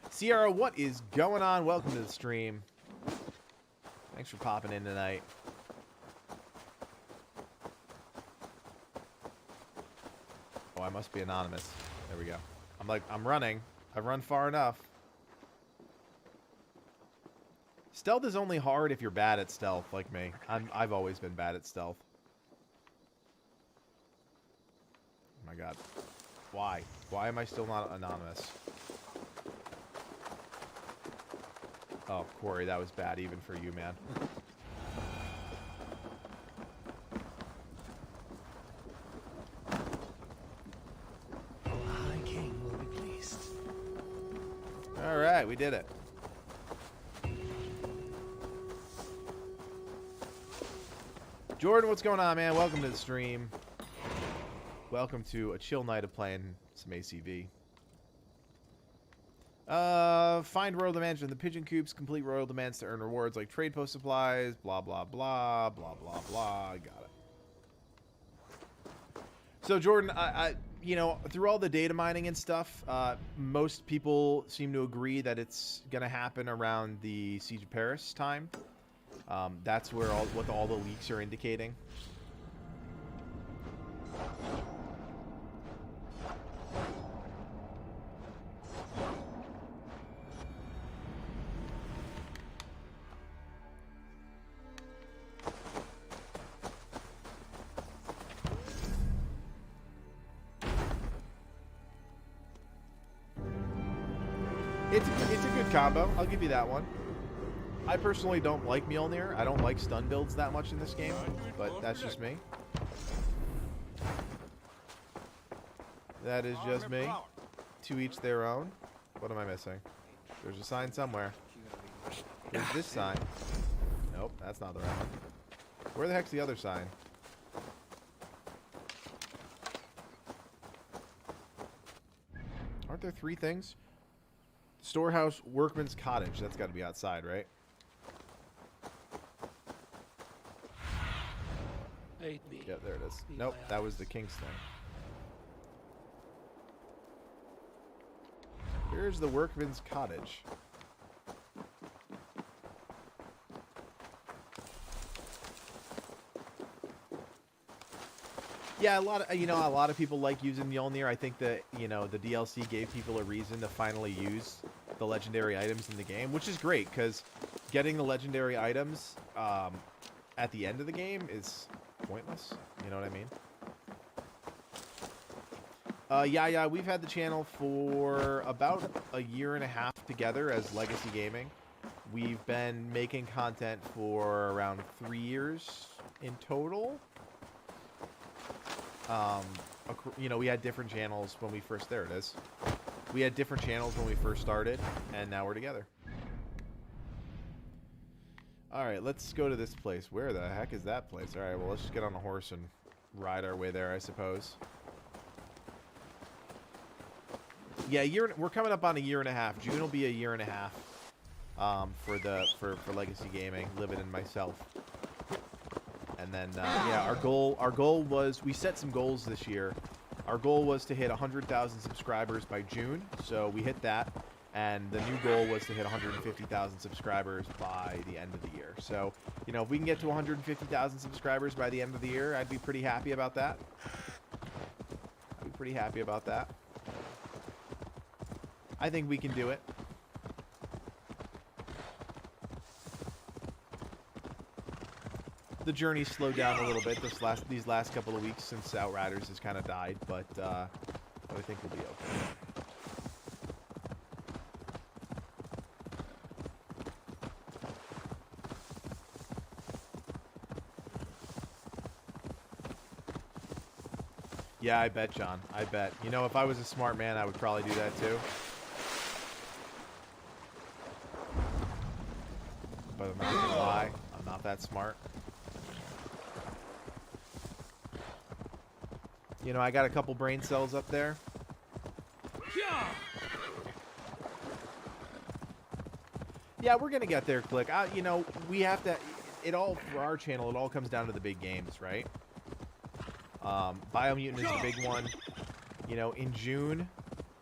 Sierra, what is going on? Welcome to the stream. Thanks for popping in tonight. Oh, I must be anonymous. There we go. I'm running. I've run far enough. Stealth is only hard if you're bad at stealth, like me. I've always been bad at stealth. Oh my god. Why? Why am I still not anonymous? Oh, Corey, that was bad even for you, man. Alright, we did it. Jordan, what's going on, man? Welcome to the stream. Welcome to a chill night of playing some ACV. Find royal demands in the pigeon coops. Complete royal demands to earn rewards like trade post supplies. Blah, blah, blah. Blah, blah, blah. Got it. So, Jordan, I you know, through all the data mining and stuff, most people seem to agree that it's going to happen around the Siege of Paris time. That's where all the leaks are indicating. It's a good combo. I'll give you that one. I personally don't like Mjolnir. I don't like stun builds that much in this game, but that's just me. That is just me. To each their own. What am I missing? There's a sign somewhere. There's this sign. Nope, that's not the right one. Where the heck's the other sign? Aren't there 3 things? Storehouse, Workman's Cottage. That's got to be outside, right? Aid me. Yeah, there it is. Nope, that was the King's thing. Here's the Workman's Cottage. Yeah, a lot of people like using Mjolnir. I think that, you know, the DLC gave people a reason to finally use the legendary items in the game, which is great because getting the legendary items at the end of the game is pointless. You know what I mean? Yeah, we've had the channel for about a year and a half together as Legacy Gaming. We've been making content for around 3 years in total. You know, we had different channels when we first, there it is. We had different channels when we first started, and now we're together. Alright, let's go to this place. Where the heck is that place? Alright, well, let's just get on a horse and ride our way there, I suppose. Yeah, we're coming up on a year and a half. June will be a year and a half for Legacy Gaming, Livid and myself. And then, yeah, our goal was, we set some goals this year. Our goal was to hit 100,000 subscribers by June, so we hit that. And the new goal was to hit 150,000 subscribers by the end of the year. So, you know, if we can get to 150,000 subscribers by the end of the year, I'd be pretty happy about that. I think we can do it. The journey slowed down a little bit these last couple of weeks since Outriders has kind of died, but I think we'll be okay. Yeah, I bet, John. I bet. You know, if I was a smart man, I would probably do that too. But I'm not gonna lie, I'm not that smart. You know, I got a couple brain cells up there. Yeah, we're gonna get there, Click. You know, we have to. It all for our channel. It all comes down to the big games, right? Biomutant is the big one. You know, in June,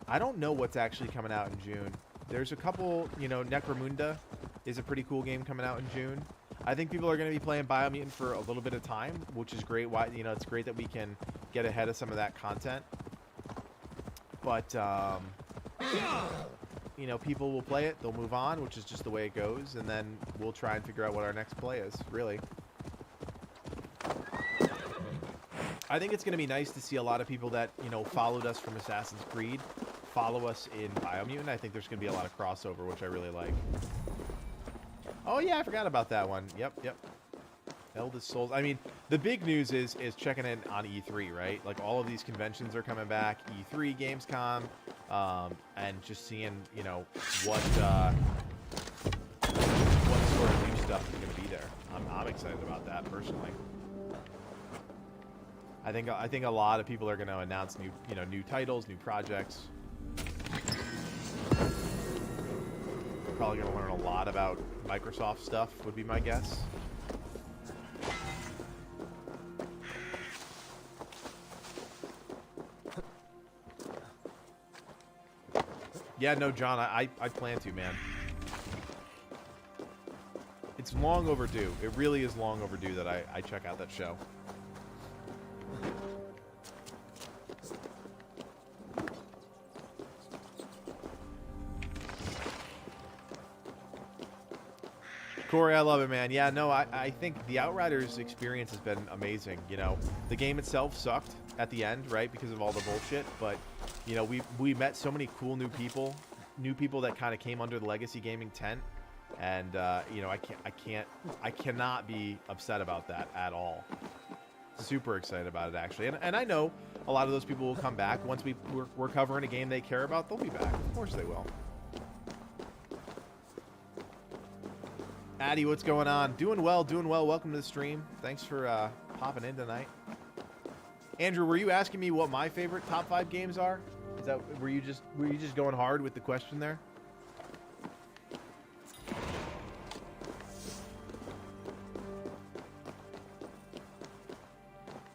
I don't know what's actually coming out in June. There's a couple. You know, Necromunda is a pretty cool game coming out in June. I think people are going to be playing Biomutant for a little bit of time, which is great. Why, you know, it's great that we can get ahead of some of that content. But you know, people will play it, they'll move on, which is just the way it goes, and then we'll try and figure out what our next play is, really. I think it's going to be nice to see a lot of people that, you know, followed us from Assassin's Creed follow us in Biomutant. I think there's going to be a lot of crossover, which I really like. Oh, yeah, I forgot about that one. Yep. Eldest Souls. I mean, the big news is checking in on E3, right? Like, all of these conventions are coming back. E3, Gamescom, and just seeing, you know, what sort of new stuff is going to be there. I'm excited about that, personally. I think a lot of people are going to announce new titles, new projects. Probably going to learn a lot about Microsoft stuff, would be my guess. Yeah, no, John, I plan to, man. It's long overdue. It really is long overdue that I check out that show. Corey, I love it, man. Yeah, no, I think the Outriders experience has been amazing. You know, the game itself sucked at the end, right, because of all the bullshit. But, you know, we met so many cool new people that kind of came under the Legacy Gaming tent. And, you know, I cannot be upset about that at all. Super excited about it, actually. And I know a lot of those people will come back. Once we're covering a game they care about, they'll be back. Of course they will. Addy, what's going on? Doing well. Welcome to the stream. Thanks for popping in tonight. Andrew, were you asking me what my favorite top 5 games are? Were you just going hard with the question there?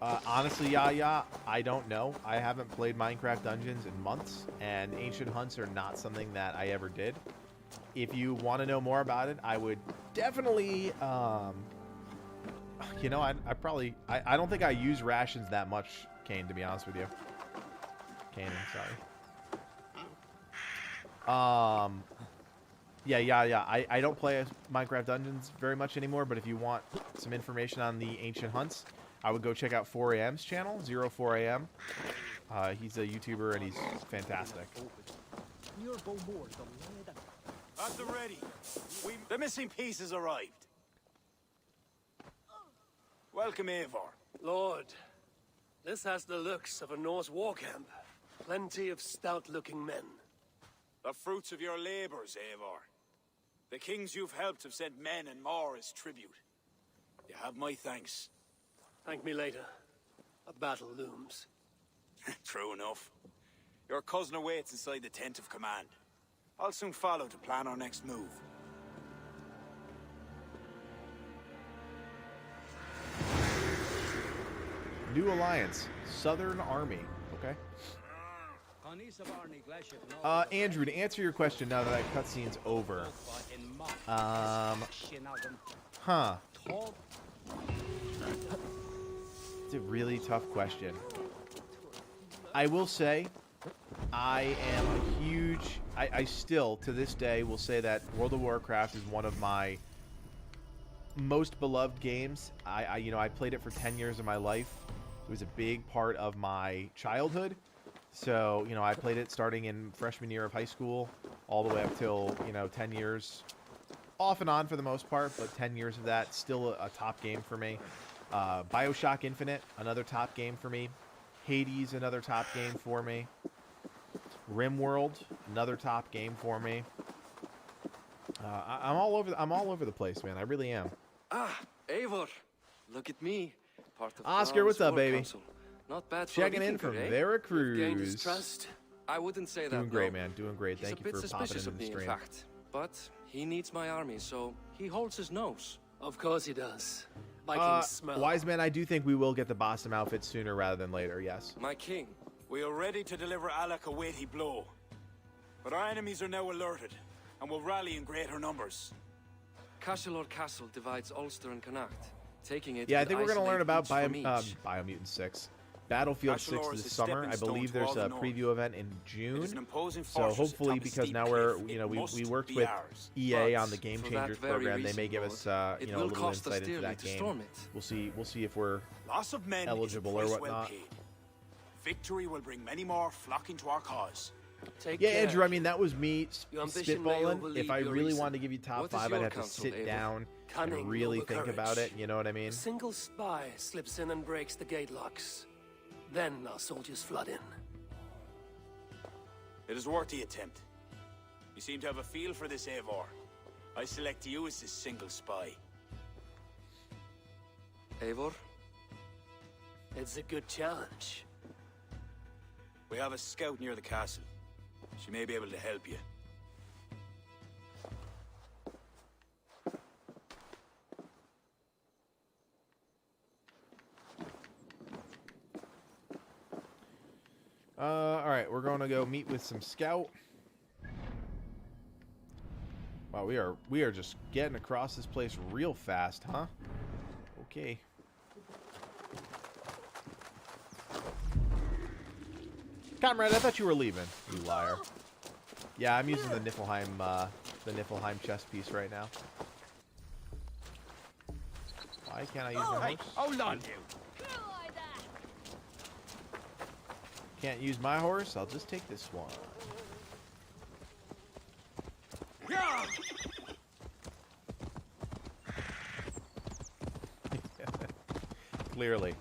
Honestly, yeah, I don't know. I haven't played Minecraft Dungeons in months, and Ancient Hunts are not something that I ever did. If you want to know more about it, I would definitely, you know, I don't think I use rations that much, Kane, to be honest with you. Kane, sorry. Yeah. I don't play Minecraft Dungeons very much anymore, but if you want some information on the Ancient Hunts, I would go check out 4AM's channel, 04AM. He's a YouTuber, and he's fantastic. At the ready. The missing pieces arrived. Welcome, Eivor. Lord, this has the looks of a Norse war camp. Plenty of stout-looking men. The fruits of your labors, Eivor. The kings you've helped have sent men and more as tribute. You have my thanks. Thank me later. A battle looms. True enough. Your cousin awaits inside the tent of command. I'll soon follow to plan our next move. New Alliance, Southern Army. Okay. Andrew, to answer your question now that that cutscene's over. Huh. It's a really tough question. I will say, I am a huge... I still, to this day, will say that World of Warcraft is one of my most beloved games. I played it for 10 years of my life. It was a big part of my childhood. So, I played it starting in freshman year of high school, all the way up till, 10 years, off and on for the most part, but 10 years of that, still a top game for me. BioShock Infinite, another top game for me. Hades, another top game for me. RimWorld, another top game for me. I'm all over the place, man. I really am. Ah, Eivor, look at me. Part of Oscar, what's up, baby? Council. Not bad for Checking in from Veracruz. Gained his trust. I wouldn't say that. Doing great, man. Doing great. He's Thank a you bit for popping suspicious into of the me, in stream. fact. But he needs my army, so he holds his nose. Of course he does. Vikings smell. Wise man, I do think we will get the Bossum outfit sooner rather than later, yes. My king. We are ready to deliver Alec a weighty blow. But our enemies are now alerted, and will rally in greater numbers. Cashel Castle divides Ulster and Connacht. Taking it. Yeah, I think we're going to learn about Biomutant Biomutant 6. Battlefield 6 Cashel this is a summer. stepping I believe stone to there's all a the preview north. event in It June. is an imposing So fortress hopefully, atop a because steep now cliff, we're, it we must worked be with ours. EA But on the Game for Changers that very program. They reason, may give us, Lord, a it will little cost us insight into dearly that to game. storm it. We'll see if we're Loss of men eligible is or a price well whatnot. paid. Victory will bring many more flocking to our cause. Take Yeah, care. Andrew, I mean, that was me Your ambition may spitballing. overlead If I your really reason. wanted to give you top What is 5, your I'd have to counsel, sit Abel? down Cunning and really over think about courage. it. You know what I mean? A single spy slips in and breaks the gate locks. Then our soldiers flood in. It is worth the attempt. You seem to have a feel for this, Eivor. I select you as this single spy. Eivor? It's a good challenge. We have a scout near the castle. She may be able to help you. All right, we're going to go meet with some scout. Wow, we are just getting across this place real fast, huh? Okay. Comrade, I thought you were leaving, you liar. Yeah, I'm using the Niflheim chess piece right now. Why can't I use my horse? Hold on, you. Can't use my horse? I'll just take this one. Clearly.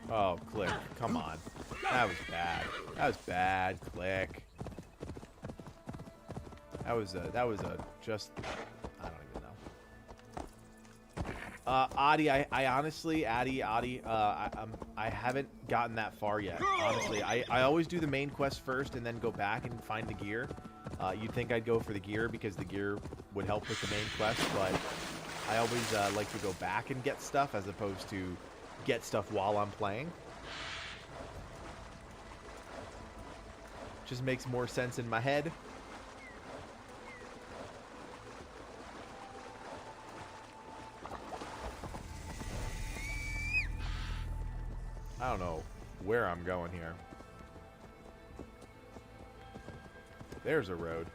Oh, Click. Come on. That was bad. That was bad, Click. That was a just... I don't even know. Adi, I honestly, Adi, I haven't gotten that far yet. Honestly, I always do the main quest first and then go back and find the gear. You'd think I'd go for the gear because the gear would help with the main quest, but I always like to go back and get stuff as opposed to get stuff while I'm playing. Just makes more sense in my head. I don't know where I'm going here. There's a road.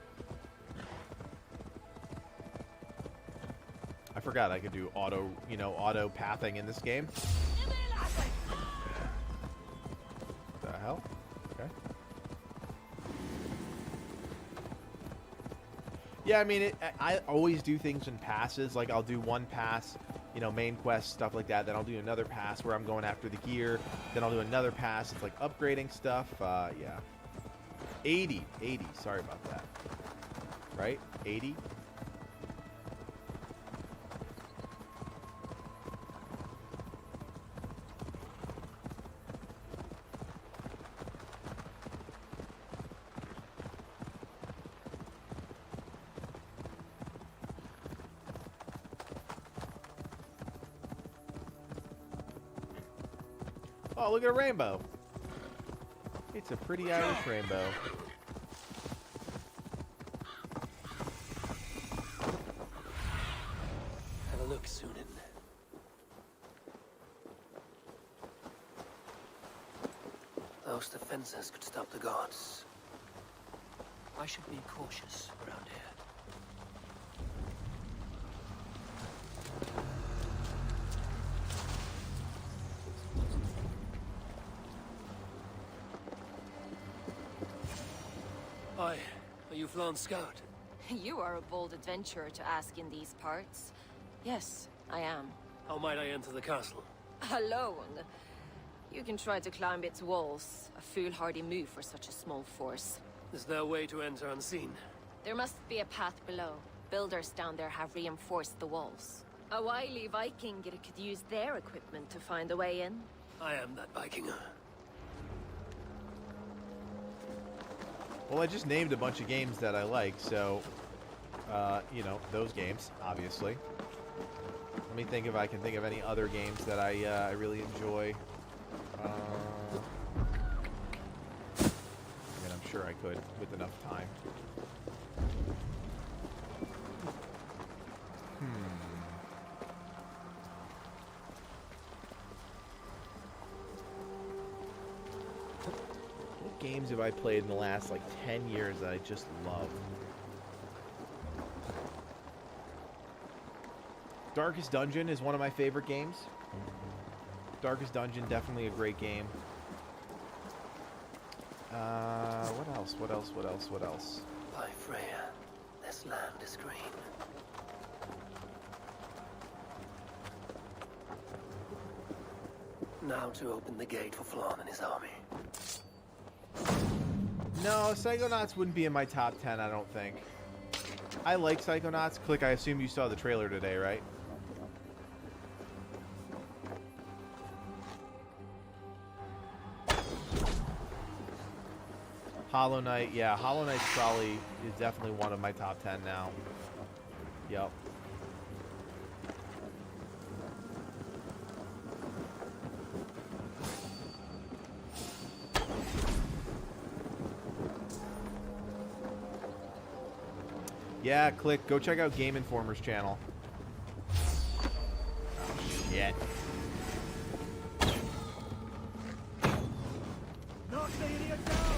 I forgot I could do auto pathing in this game. The hell? Okay. Yeah, I mean, I always do things in passes. Like, I'll do one pass, main quest, stuff like that. Then I'll do another pass where I'm going after the gear. Then I'll do another pass. It's like upgrading stuff. Yeah. 80. Sorry about that. Right? 80. Oh, look at a rainbow. It's a pretty Irish rainbow. Have a look, Sunan. Those defenses could stop the gods. I should be cautious around here. Hi, are you Flan's scout? You are a bold adventurer to ask in these parts. Yes, I am. How might I enter the castle? Alone. You can try to climb its walls. A foolhardy move for such a small force. Is there a way to enter unseen? There must be a path below. Builders down there have reinforced the walls. A wily Viking could use their equipment to find a way in. I am that Viking. Well, I just named a bunch of games that I like, so, you know, those games, obviously. Let me think if I can think of any other games that I really enjoy. I mean, I'm sure I could with enough time. What games have I played in the last, like, 10 years that I just love? Darkest Dungeon is one of my favorite games. Darkest Dungeon, definitely a great game. What else? What else? What else? What else? By Freya, this land is green. Now to open the gate for Flan and his army. No, Psychonauts wouldn't be in my top 10, I don't think. I like Psychonauts. Click, I assume you saw the trailer today, right? Hollow Knight, yeah, Hollow Knight's probably is definitely one of my top 10 now. Yep. Yeah, Click, go check out Game Informer's channel. Oh, shit. Knock the idiot down!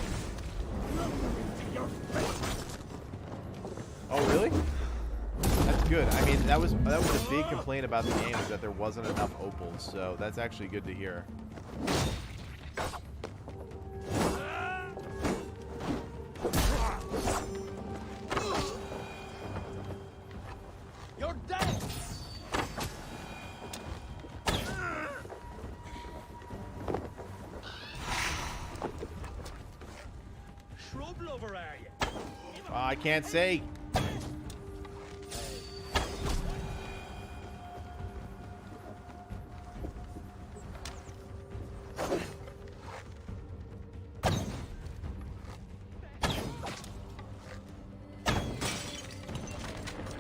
Oh, really? That's good. I mean, that was a big complaint about the game, is that there wasn't enough opals, so that's actually good to hear. You're dead! Shrub lover, are you? I can't say.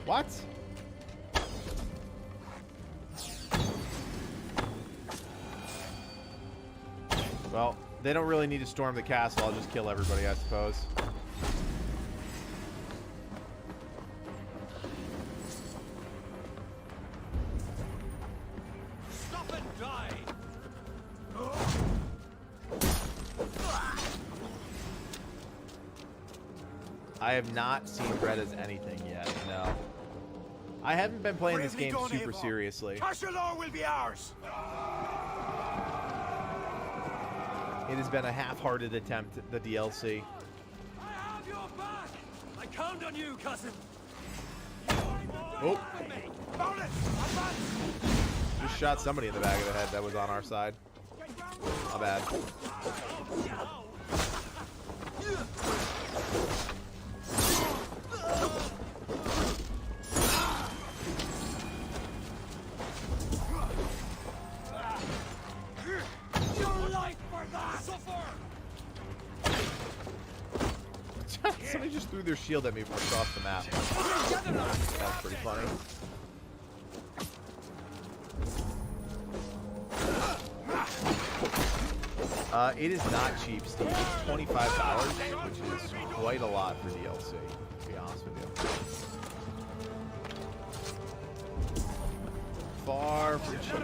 What? Well, they don't really need to storm the castle. I'll just kill everybody, I suppose. Stop and die! I have not seen Red as anything yet, no. I haven't been playing this game super seriously. Cashalor will be ours! It has been a half-hearted attempt at the DLC. I have your back! I count on you, cousin! Oh. Just shot somebody in the back of the head that was on our side. My bad. Somebody just threw their shield at me from across the map. That's pretty funny. It is not cheap, Steve. It's $25, which is quite a lot for DLC, to be honest with you. Far from cheap.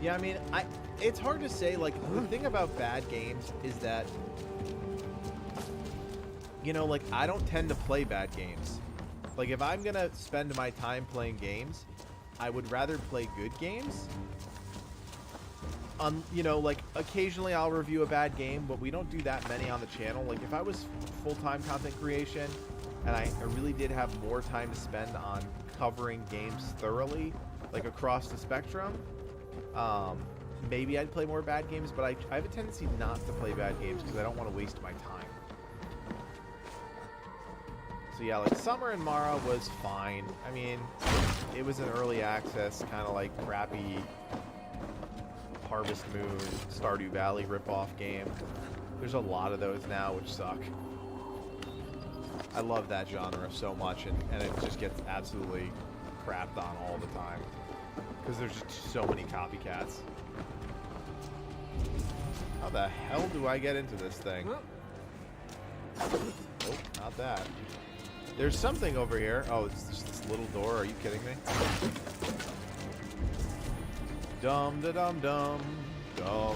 Yeah, I mean, it's hard to say. Like, the thing about bad games is that, you know, like, I don't tend to play bad games. Like, if I'm gonna spend my time playing games, I would rather play good games. You know, like, occasionally I'll review a bad game, but we don't do that many on the channel. Like, if I was full-time content creation, and I really did have more time to spend on covering games thoroughly, like, across the spectrum, maybe I'd play more bad games, but I have a tendency not to play bad games because I don't want to waste my time. So yeah, like Summer and Mara was fine. I mean, it was an early access, kind of like crappy Harvest Moon, Stardew Valley ripoff game. There's a lot of those now, which suck. I love that genre so much, and it just gets absolutely crapped on all the time. Because there's just so many copycats. How the hell do I get into this thing? Oh, not that. There's something over here. Oh, it's just this little door. Are you kidding me? Dum da dum dum dum.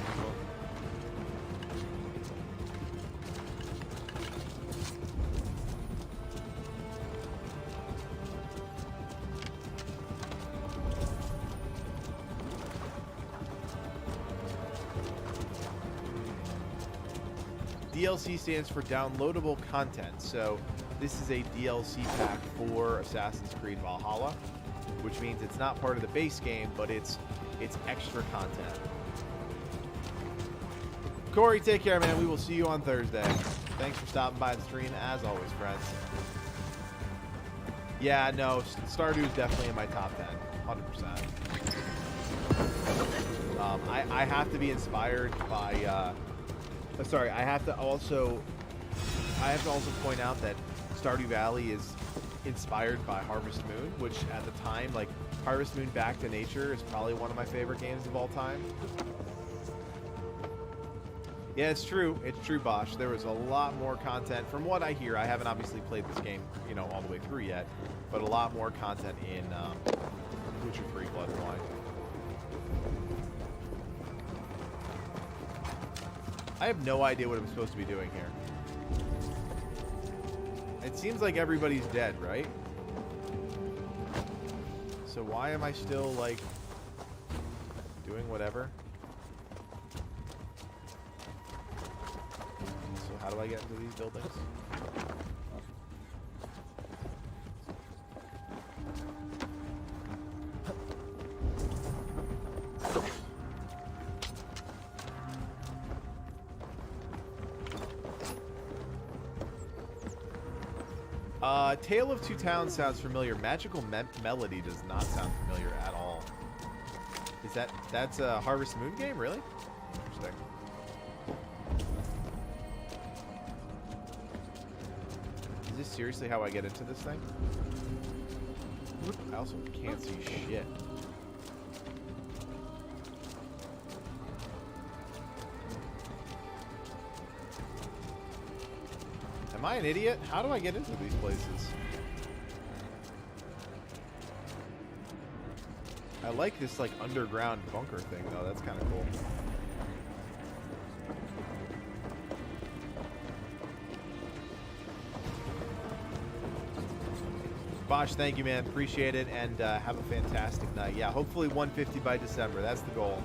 DLC stands for downloadable content. So this is a DLC pack for Assassin's Creed Valhalla, which means it's not part of the base game, but it's extra content. Corey, take care, man. We will see you on Thursday. Thanks for stopping by the stream, as always, friends. Yeah, no, Stardew is definitely in my top 10, 100%. I have to be inspired by. Sorry, I have to also point out that Stardew Valley is inspired by Harvest Moon, which at the time, like, Harvest Moon Back to Nature is probably one of my favorite games of all time. Yeah, it's true. It's true, Bosch. There was a lot more content. From what I hear, I haven't obviously played this game, you know, all the way through yet, but a lot more content in Witcher 3 Blood and Wine. I have no idea what I'm supposed to be doing here. It seems like everybody's dead, right? So why am I still, like, doing whatever? So how do I get into these buildings? Tale of Two Towns sounds familiar. Magical Melody does not sound familiar at all. Is that's a Harvest Moon game, really? Interesting. Is this seriously how I get into this thing? I also can't see shit. Am I an idiot? How do I get into these places? I like this, like, underground bunker thing, though. That's kind of cool. Bosch, thank you, man. Appreciate it, and have a fantastic night. Yeah, hopefully 150 by December. That's the goal.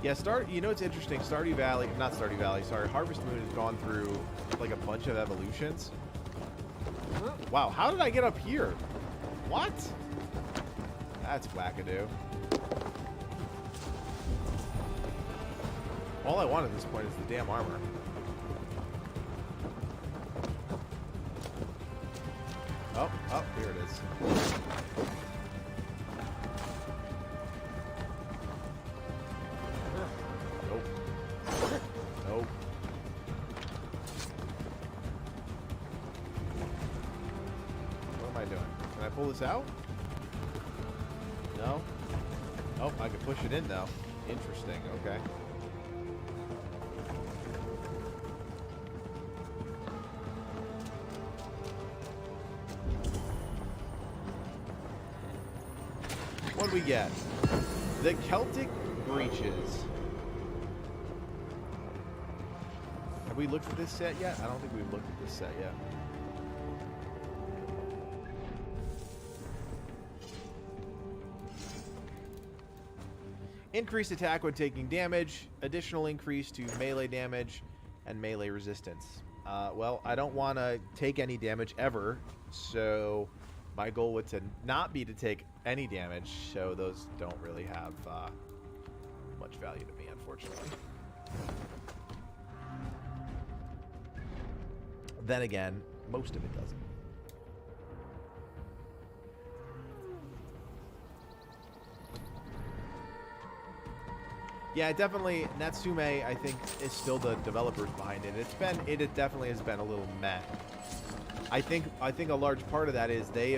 Yeah, you know what's interesting? Stardew Valley, not Stardew Valley, sorry, Harvest Moon has gone through, like, a bunch of evolutions. Wow, how did I get up here? What? That's wackadoo. All I want at this point is the damn armor. Oh, here it is. Nope. Nope. Can I pull this out? No? Oh, I can push it in now. Interesting, okay. What do we get? The Celtic Breaches. Have we looked at this set yet? I don't think we've looked at this set yet. Increased attack when taking damage, additional increase to melee damage, and melee resistance. Well, I don't want to take any damage ever, so my goal would to not be to take any damage, so those don't really have much value to me, unfortunately. Then again, most of it doesn't. Yeah, definitely Natsume, I think, is still the developers behind it. It definitely has been a little meh. I think a large part of that is they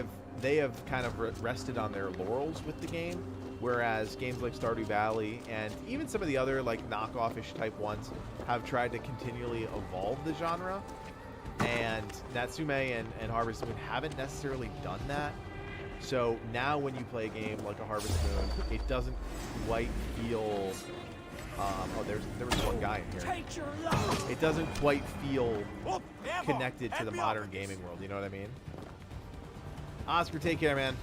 have kind of rested on their laurels with the game, whereas games like Stardew Valley and even some of the other like knockoff-ish type ones have tried to continually evolve the genre. And Natsume and Harvest Moon haven't necessarily done that. So now when you play a game like a Harvest Moon, it doesn't quite feel... oh, there was one guy in here. It doesn't quite feel connected to the modern gaming world, you know what I mean? Oscar, take care, man.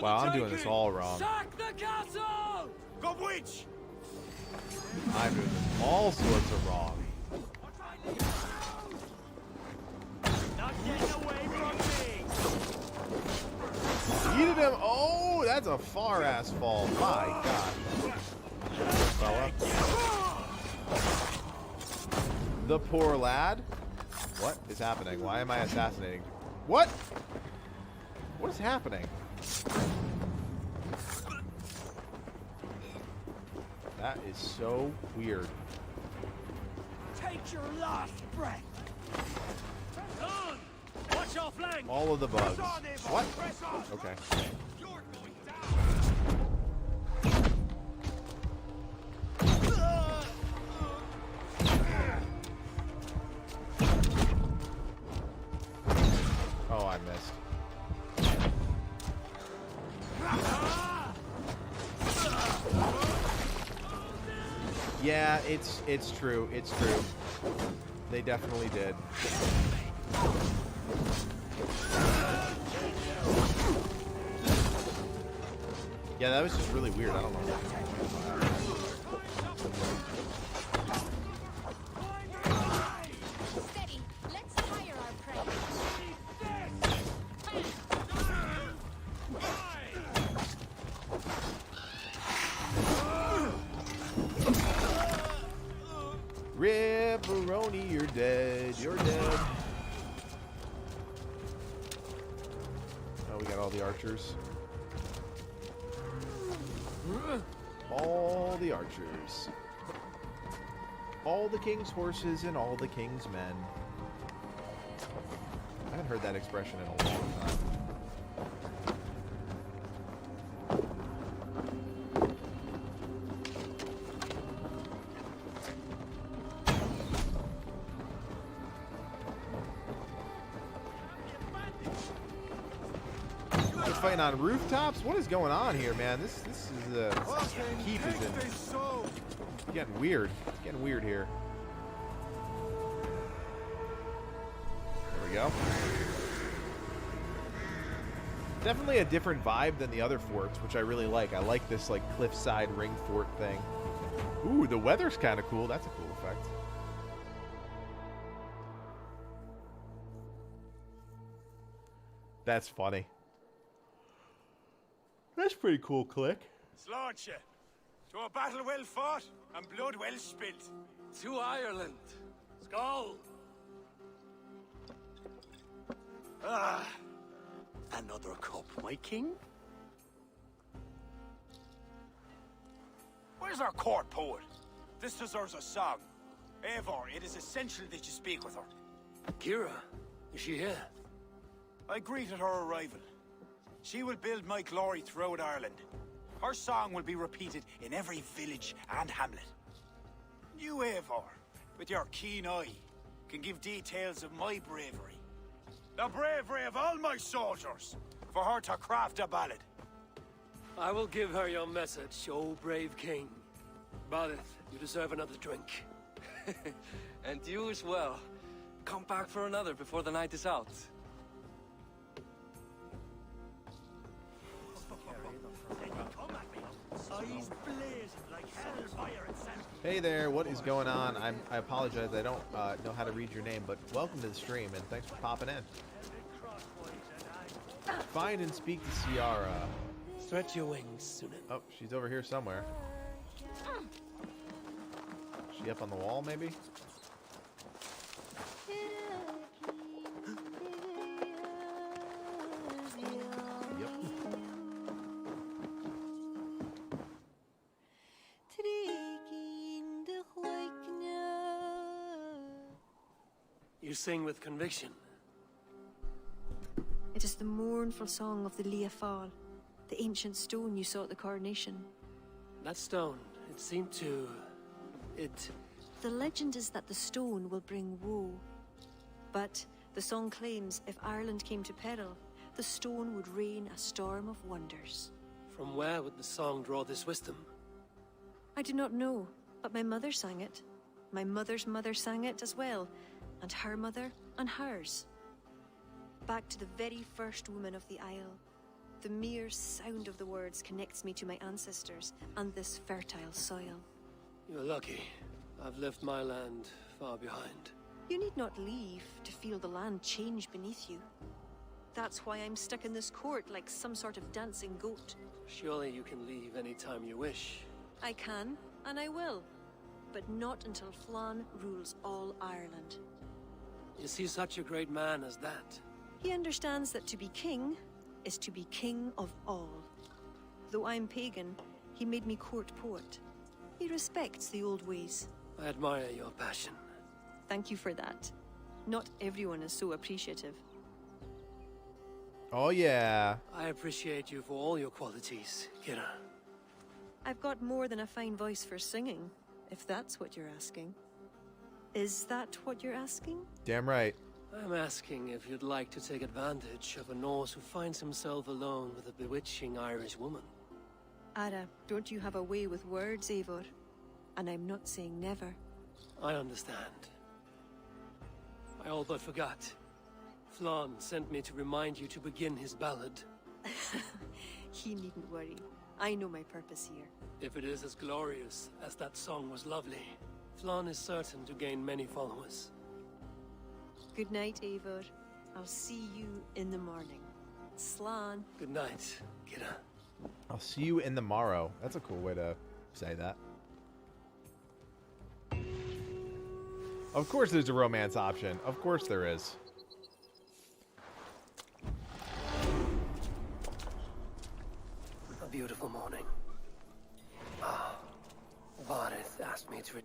Wow, I'm doing this all wrong. Sack the castle! Go witch! I'm doing this all sorts of wrong. Not getting away from me! Yeeted him. Oh, that's a far ass fall. My God. Fella. The poor lad. What is happening? Why am I assassinating? What? What is happening? That is so weird. Take your last breath. On! Watch your flank! All of the bugs. What? Okay. Oh, I missed. Yeah, it's true. It's true. They definitely did. Yeah, that was just really weird. I don't know. Steady. Let's tire our prey. Ripperoni, you're dead. You're dead. Oh, we got all the archers. All the archers. All the king's horses and all the king's men. I haven't heard that expression in a long time. Fighting on rooftops? What is going on here, man? This is keep is getting weird. Getting weird here. There we go. Definitely a different vibe than the other forts, which I really like. I like this like cliffside ring fort thing. Ooh, the weather's kind of cool. That's a cool effect. That's funny. That's pretty cool, Click. Slaunch ye. To a battle well fought and blood well spilt. To Ireland. Skull! Ah, another cup, my king? Where's our court poet? This deserves a song. Eivor, it is essential that you speak with her. Kira, is she here? I greeted her arrival. She will build my glory throughout Ireland. Her song will be repeated in every village and hamlet. You, Eivor, with your keen eye, can give details of my bravery. The bravery of all my soldiers, for her to craft a ballad. I will give her your message, O brave king. Balith, you deserve another drink. And you as well. Come back for another before the night is out. Hey there, what is going on? I apologize, I don't know how to read your name, but welcome to the stream, and thanks for popping in. Find and speak to Ciara. Stretch your wings, Sunan. Oh, she's over here somewhere. Is she up on the wall, maybe? Yep. You sing with conviction. It is the mournful song of the Liafal, the ancient stone you saw at the coronation. That stone, it seemed to... The legend is that the stone will bring woe. But the song claims if Ireland came to peril, the stone would rain a storm of wonders. From where would the song draw this wisdom? I do not know, but my mother sang it. My mother's mother sang it as well, and her mother and hers. Back to the very first woman of the Isle. The mere sound of the words connects me to my ancestors and this fertile soil. You're lucky. I've left my land far behind. You need not leave to feel the land change beneath you. That's why I'm stuck in this court like some sort of dancing goat. Surely you can leave any time you wish. I can, and I will. But not until Flann rules all Ireland. Is he such a great man as that? He understands that to be king is to be king of all. Though I'm pagan, he made me court poet. He respects the old ways. I admire your passion. Thank you for that. Not everyone is so appreciative. Oh yeah. I appreciate you for all your qualities, Kira. I've got more than a fine voice for singing, if that's what you're asking. Is that what you're asking? Damn right. I'm asking if you'd like to take advantage of a Norse who finds himself alone with a bewitching Irish woman. Ara, don't you have a way with words, Eivor? And I'm not saying never. I understand. I all but forgot. Flann sent me to remind you to begin his ballad. He needn't worry. I know my purpose here. If it is as glorious as that song was lovely, Flann is certain to gain many followers. Good night, Eivor. I'll see you in the morning. Slan. Good night, Kira. I'll see you in the morrow. That's a cool way to say that. Of course there's a romance option. Of course there is. A beautiful morning. Varith asked me to...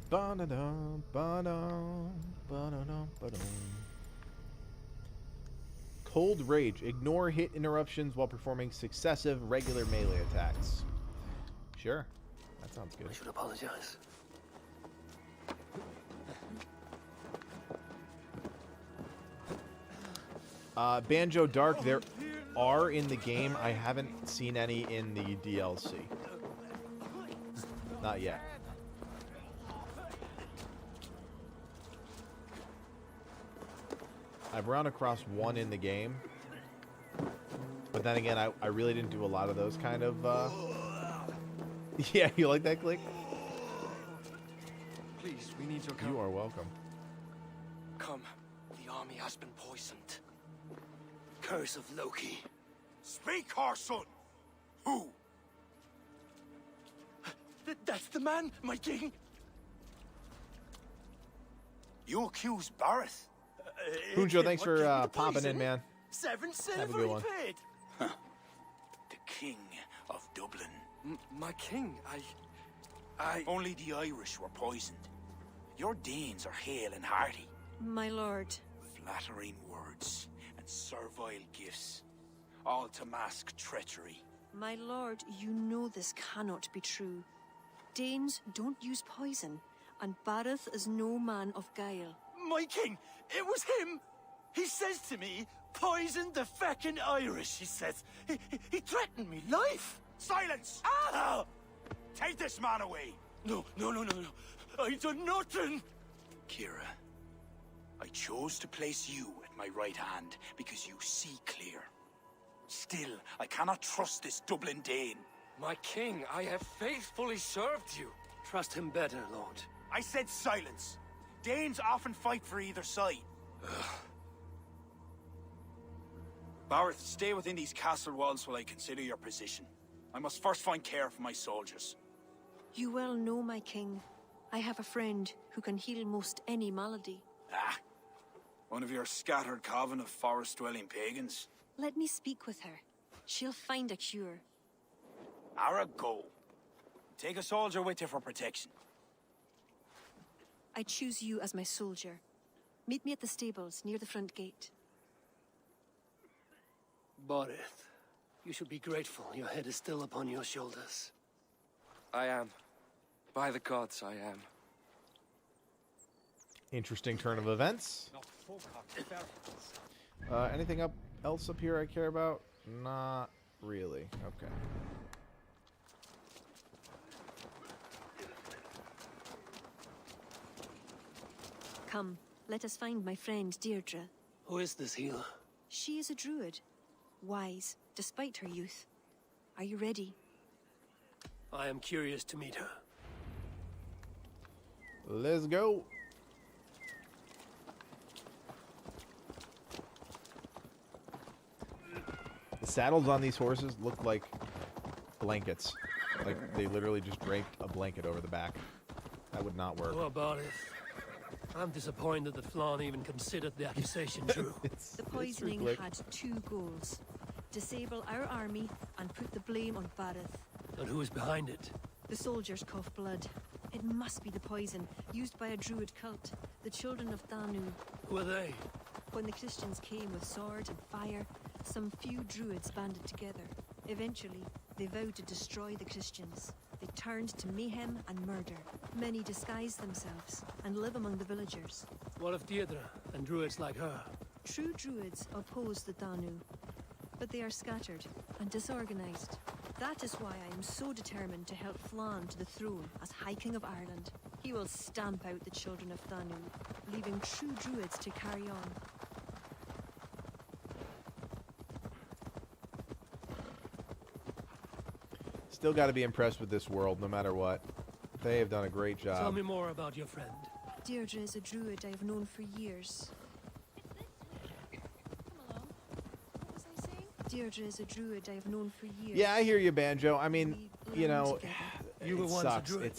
Ba-da-dum, ba-dum, ba-da-dum, ba-dum. Cold Rage. Ignore hit interruptions while performing successive regular melee attacks. Sure. That sounds good. I should apologize. Banjo Dark, there are in the game. I haven't seen any in the DLC. Not yet. I've run across one in the game. But then again, I really didn't do a lot of those kind of... Yeah, you like that click? Please, we need your help. You are welcome. Come. The army has been poisoned. Curse of Loki. Speak, our son! Who? That's the man, my king! You accuse Barrett? Punjo, thanks for popping in, man. 7 silver Have a good one. paid. Huh. The king of Dublin. My king, I... Only the Irish were poisoned. Your Danes are hale and hearty. My lord. Flattering words and servile gifts, all to mask treachery. My lord, you know this cannot be true. Danes don't use poison, and Bareth is no man of guile. My king, it was him! He says to me, poison the feckin' Irish, he says. He threatened me life! Silence! Ah! Take this man away! No. I done nothing! Kira, I chose to place you at my right hand because you see clear. Still, I cannot trust this Dublin Dane. My king, I have faithfully served you. Trust him better, Lord. I said silence. Danes often fight for either side. Bareth, stay within these castle walls while I consider your position. I must first find care for my soldiers. You well know, my king, I have a friend who can heal most any malady. Ah, one of your scattered coven of forest-dwelling pagans. Let me speak with her. She'll find a cure. Ara, go. Take a soldier with you for protection. I choose you as my soldier. Meet me at the stables near the front gate. Borith, you should be grateful your head is still upon your shoulders. I am. By the gods, I am. Interesting turn of events. Anything else up here I care about? Not really. Okay. Come, let us find my friend Deirdre. Who is this healer? She is a druid. Wise, despite her youth. Are you ready? I am curious to meet her. Let's go. The saddles on these horses look like blankets. Like they literally just draped a blanket over the back. That would not work. Poor Borith. I'm disappointed that Flann even considered the accusation true. The poisoning had two goals. Disable our army and put the blame on Bareth. And who is behind it? The soldiers cough blood. It must be the poison, used by a druid cult, the children of Danu. Who are they? When the Christians came with sword and fire, some few druids banded together. Eventually, they vowed to destroy the Christians. They turned to mayhem and murder. Many disguise themselves and live among the villagers. What of Deirdre and druids like her? True druids oppose the Danu, but they are scattered and disorganized. That is why I am so determined to help Flann to the throne as High King of Ireland. He will stamp out the children of Danu, leaving true druids to carry on. Still got to be impressed with this world, no matter what. They have done a great job. Tell me more about your friend. Deirdre is a druid I have known for years. Deirdre is a druid I have known for years. Yeah, I hear you, Banjo. I mean, you know, You were it once a sucks. druid.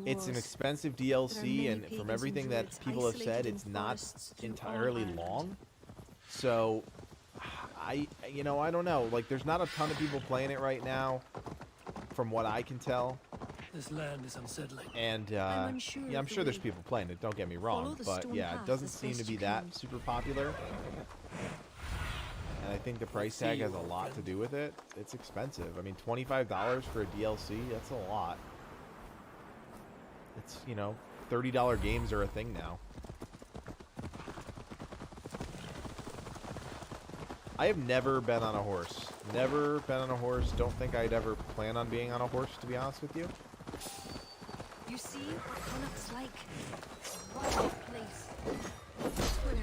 It's an expensive DLC, and from everything that people have said, it's not entirely long. So, I don't know. Like, there's not a ton of people playing it right now, from what I can tell. This land is unsettling. And yeah, I'm sure there's people playing it. Don't get me wrong, but yeah, it doesn't seem to be that super popular. And I think the price tag has a lot to do with it. It's expensive. I mean, $25 for a DLC, that's a lot. It's, you know, $30 games are a thing now. I have never been on a horse. Never been on a horse. Don't think I'd ever plan on being on a horse, to be honest with you. You see what Connacht's like? What a place. Swear.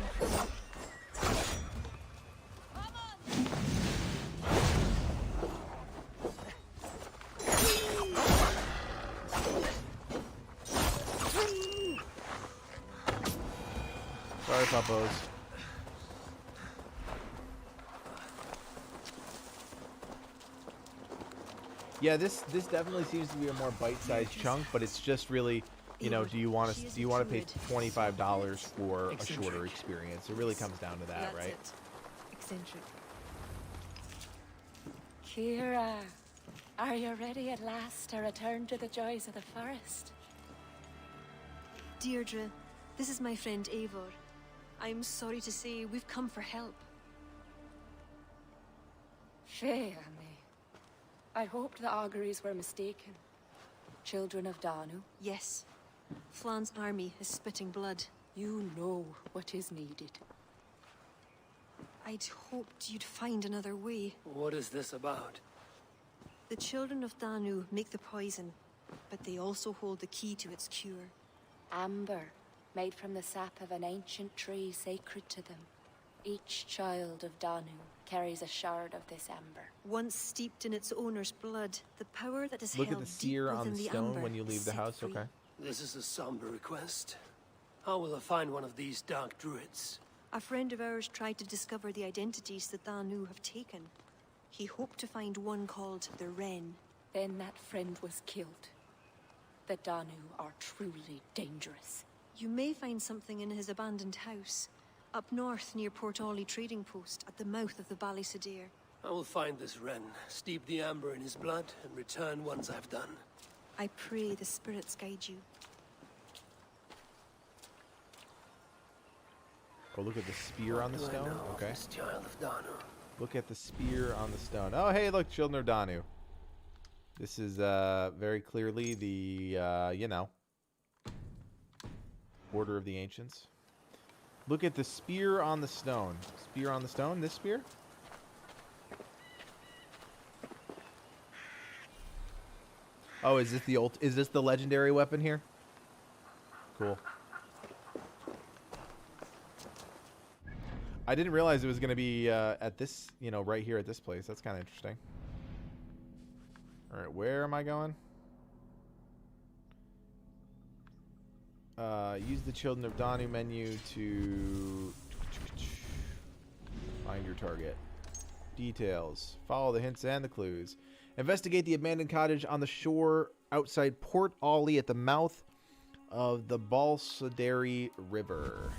Sorry, puppos. Yeah, this definitely seems to be a more bite-sized chunk, but it's just really, you know, do you want to pay $25 for a shorter experience? It really comes down to that, right? Eccentric. Kira, are you ready at last to return to the joys of the forest? Deirdre, this is my friend Eivor. I'm sorry to say we've come for help. Fair me. I hoped the auguries were mistaken. Children of Danu? Yes. Flan's army is spitting blood. You know what is needed. I'd hoped you'd find another way. What is this about? The children of Danu make the poison, but they also hold the key to its cure. Amber, made from the sap of an ancient tree sacred to them. Each child of Danu carries a shard of this amber. Once steeped in its owner's blood, the power that is Look held at the sear deep on within the stone amber when you leave is the set house. free. Okay. This is a somber request. How will I find one of these dark druids? A friend of ours tried to discover the identities that Danu have taken. He hoped to find one called the Wren. Then that friend was killed. The Danu are truly dangerous. You may find something in his abandoned house, up north near Port Ollie trading post at the mouth of the Ballysadare. I will find this Wren, steep the amber in his blood, and return once I've done. I pray the spirits guide you. Go look at the spear on the What do I stone. know of Okay. this child of Danu? Look at the spear on the stone. Oh, hey, look, children of Danu. This is very clearly the, you know, Order of the Ancients. Look at the spear on the stone. Spear on the stone? This spear? Oh, is this the legendary weapon here? Cool. I didn't realize it was going to be at this, you know, right here at this place. That's kind of interesting. All right, where am I going? Use the Children of Danu menu to find your target. Details. Follow the hints and the clues. Investigate the abandoned cottage on the shore outside Port Ollie at the mouth of the Balsadare River.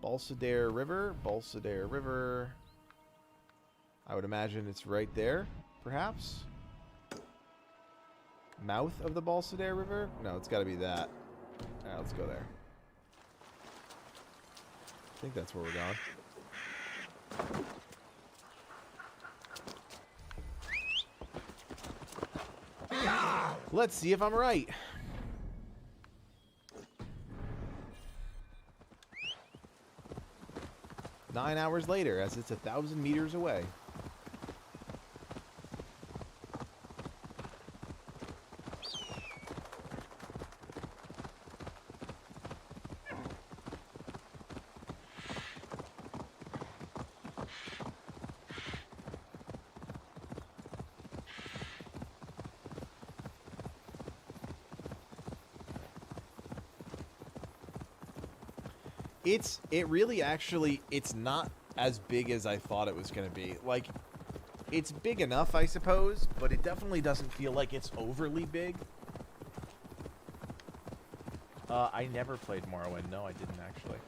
Balsadare River. I would imagine it's right there, perhaps. Mouth of the Balsadare River? No, it's got to be that. All right, let's go there. I think that's where we're going. Let's see if I'm right. Nine hours later, as it's 1,000 meters away. It really actually, it's not as big as I thought it was going to be. Like, it's big enough, I suppose, but it definitely doesn't feel like it's overly big. I never played Morrowind. No, I didn't actually.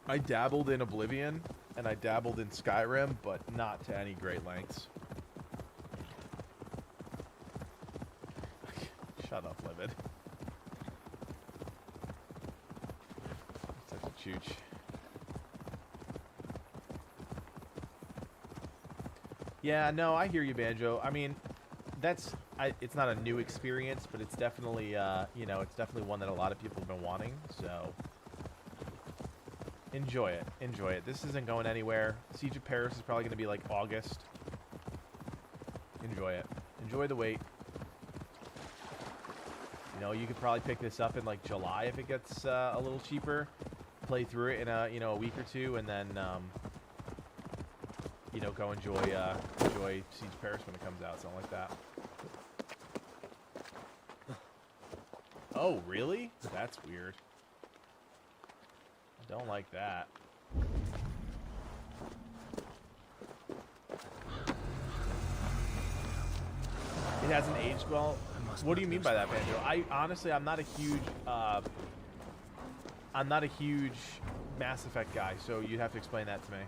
I dabbled in Oblivion, and I dabbled in Skyrim, but not to any great lengths. Shut up, Livid. Such a chooch. Yeah, no, I hear you, Banjo. I mean, it's not a new experience, but it's definitely, you know, it's definitely one that a lot of people have been wanting, so enjoy it. Enjoy it. This isn't going anywhere. Siege of Paris is probably going to be like August. Enjoy it. Enjoy the wait. You know, you could probably pick this up in like July if it gets a little cheaper. Play through it in a, you know, a week or two, and then you know, go enjoy Siege of Paris when it comes out, something like that. Oh, really? That's weird. I don't like that. It hasn't aged well. What do you mean by that, Banjo? I'm not a huge Mass Effect guy, so you'd have to explain that to me.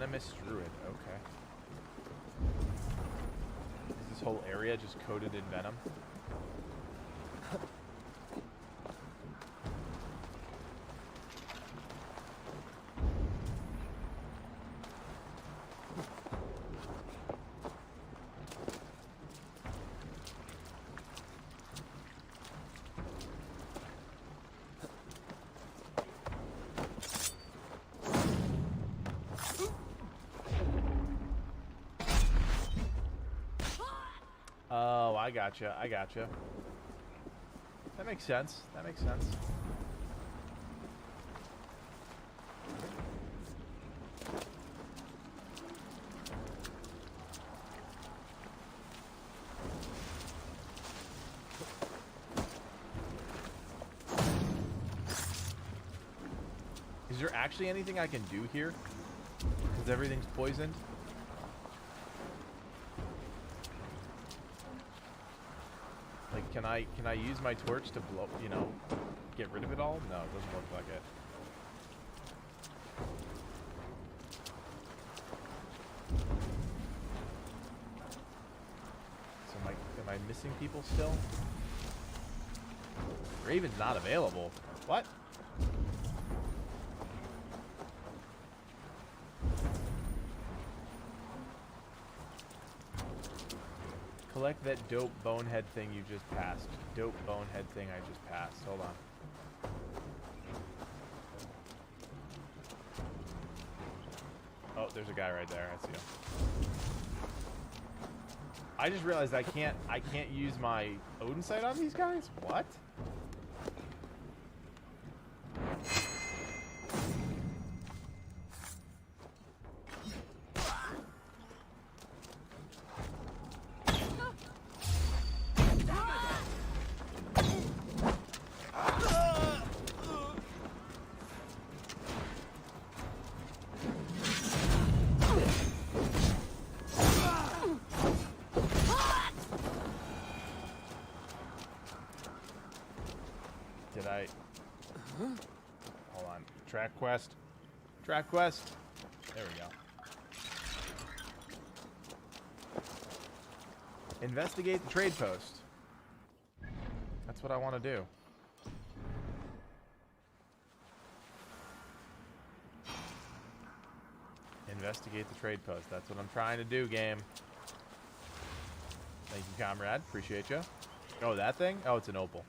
Venomous Druid. Okay. Is this whole area just coated in venom? Oh, I gotcha. I gotcha. That makes sense. That makes sense. Is there actually anything I can do here? Because everything's poisoned? Like, can I use my torch to blow, you know, get rid of it all? No, it doesn't look like it. So am I missing people still? Raven's not available. What? Collect that dope bonehead thing you just passed. Dope bonehead thing I just passed. Hold on. Oh, there's a guy right there. I see him. I just realized I can't use my Odin sight on these guys? What? Hold on. Track quest. Track quest. There we go. Investigate the trade post. That's what I want to do. Investigate the trade post. That's what I'm trying to do, game. Thank you, comrade. Appreciate you. Oh, that thing? Oh, it's an opal.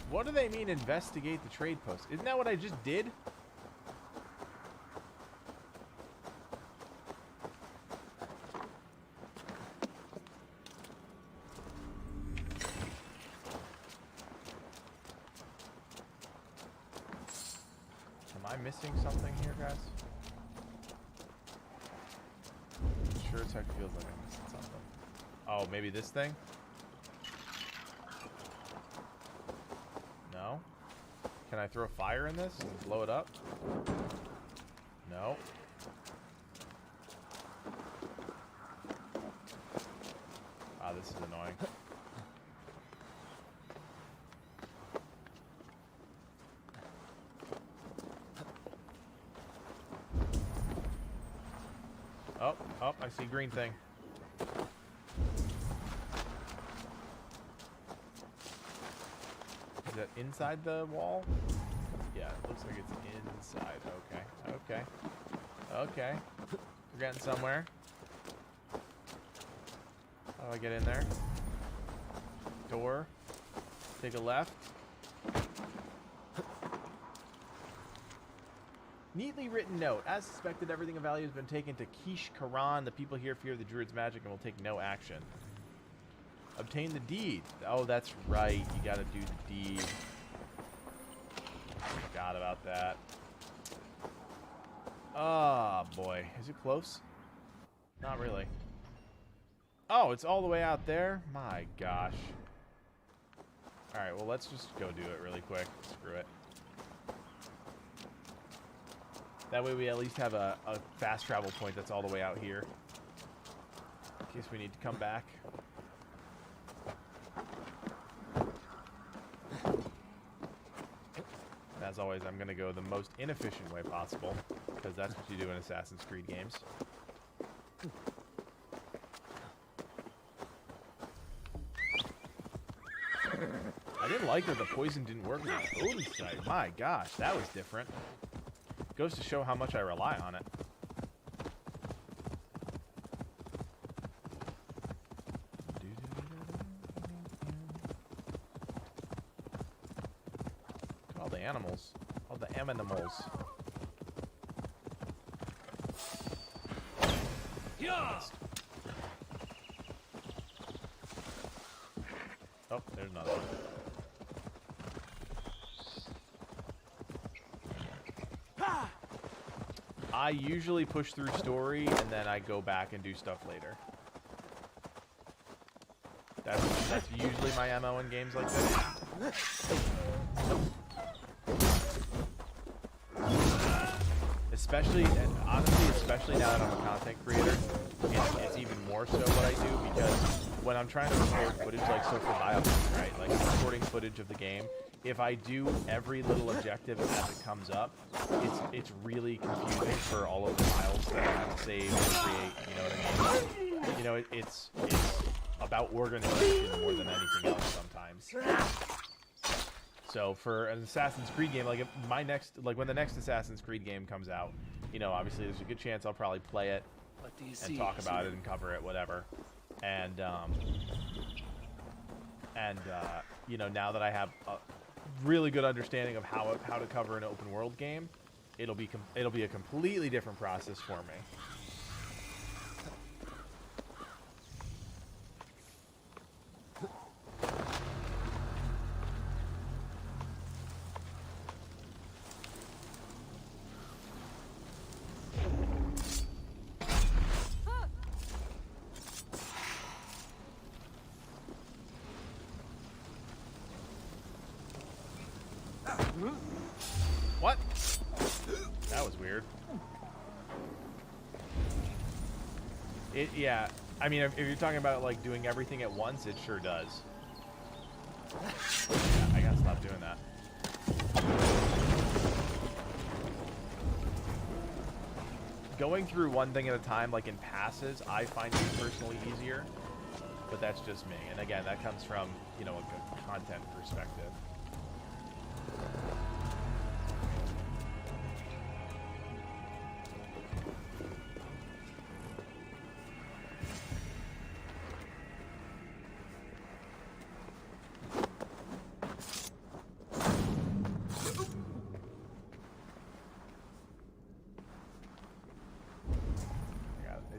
What do they mean, investigate the trade post? Isn't that what I just did? Am I missing something here, guys? Sure as heck feels like I'm missing something. Oh, maybe this thing? No? Can I throw fire in this and blow it up? No. Ah, this is annoying. Oh, I see green thing. Is that inside the wall? Yeah, it looks like it's inside. Okay. Okay. We're getting somewhere. How do I get in there? Door. Take a left. Neatly written note. As suspected, everything of value has been taken to Kish Karan. The people here fear the druid's magic and will take no action. Obtain the deed. Oh, that's right. You gotta do the deed. I forgot about that. Oh, boy. Is it close? Not really. Oh, it's all the way out there? My gosh. Alright, well, let's just go do it really quick. Screw it. That way we at least have a fast travel point that's all the way out here. In case we need to come back. as always, I'm going to go the most inefficient way possible, because that's what you do in Assassin's Creed games. I didn't like that the poison didn't work with the Odin site. My gosh, that was different. Goes to show how much I rely on it. Look at all the animals. All the animals. Yeah. Oh, there's another one. I usually push through story and then I go back and do stuff later. That's usually my MO in games like this. Especially, and honestly, especially now that I'm a content creator, it's even more so what I do, because when I'm trying to record footage, like so for Biohazard, right, like I'm recording footage of the game, if I do every little objective as it comes up, it's really confusing for all of the files that I have to save and create, you know what I mean? You know, it's about organization more than anything else sometimes. So for an Assassin's Creed game, like when the next Assassin's Creed game comes out, you know, obviously there's a good chance I'll probably play it and talk about it and cover it, whatever. And you know, now that I have a really good understanding of how to cover an open world game, it'll be a completely different process for me. What? That was weird. Yeah, I mean, if you're talking about like doing everything at once, it sure does. Yeah, I gotta stop doing that. Going through one thing at a time, like in passes, I find it personally easier, but that's just me. And again, that comes from, you know, a good content perspective.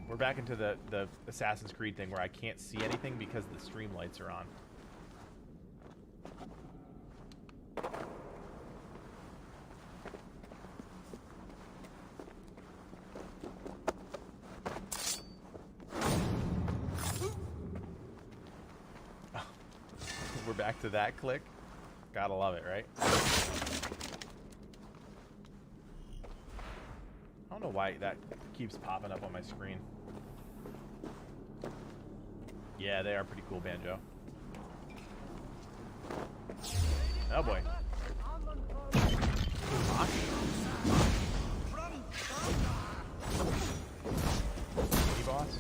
We're back into the Assassin's Creed thing where I can't see anything because the stream lights are on. We're back to that click. Gotta love it, right? I don't know why that keeps popping up on my screen. Yeah, they are pretty cool, Banjo. Oh boy. Hey, boss.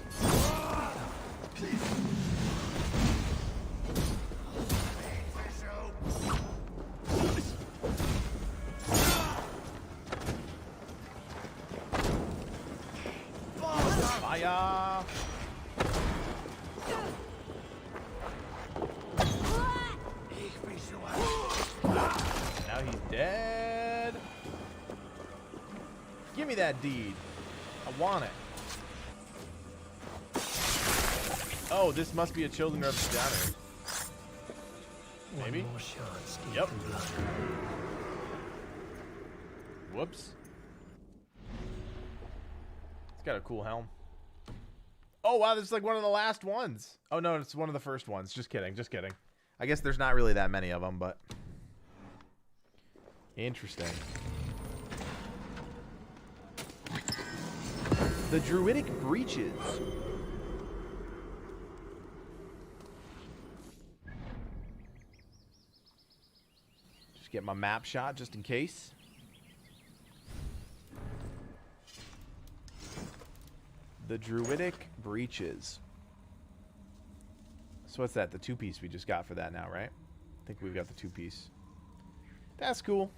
Fire! Now he's dead. Give me that deed. I want it. Oh, this must be a Children of the Shadow. Maybe? Yep. Whoops. It's got a cool helm. Oh, wow, this is like one of the last ones. Oh, no, it's one of the first ones. Just kidding, just kidding. I guess there's not really that many of them, but... Interesting. The Druidic Breaches. Just get my map shot just in case. The Druidic Breaches. So what's that? The 2-piece we just got for that now, right? I think we've got the 2-piece. That's cool.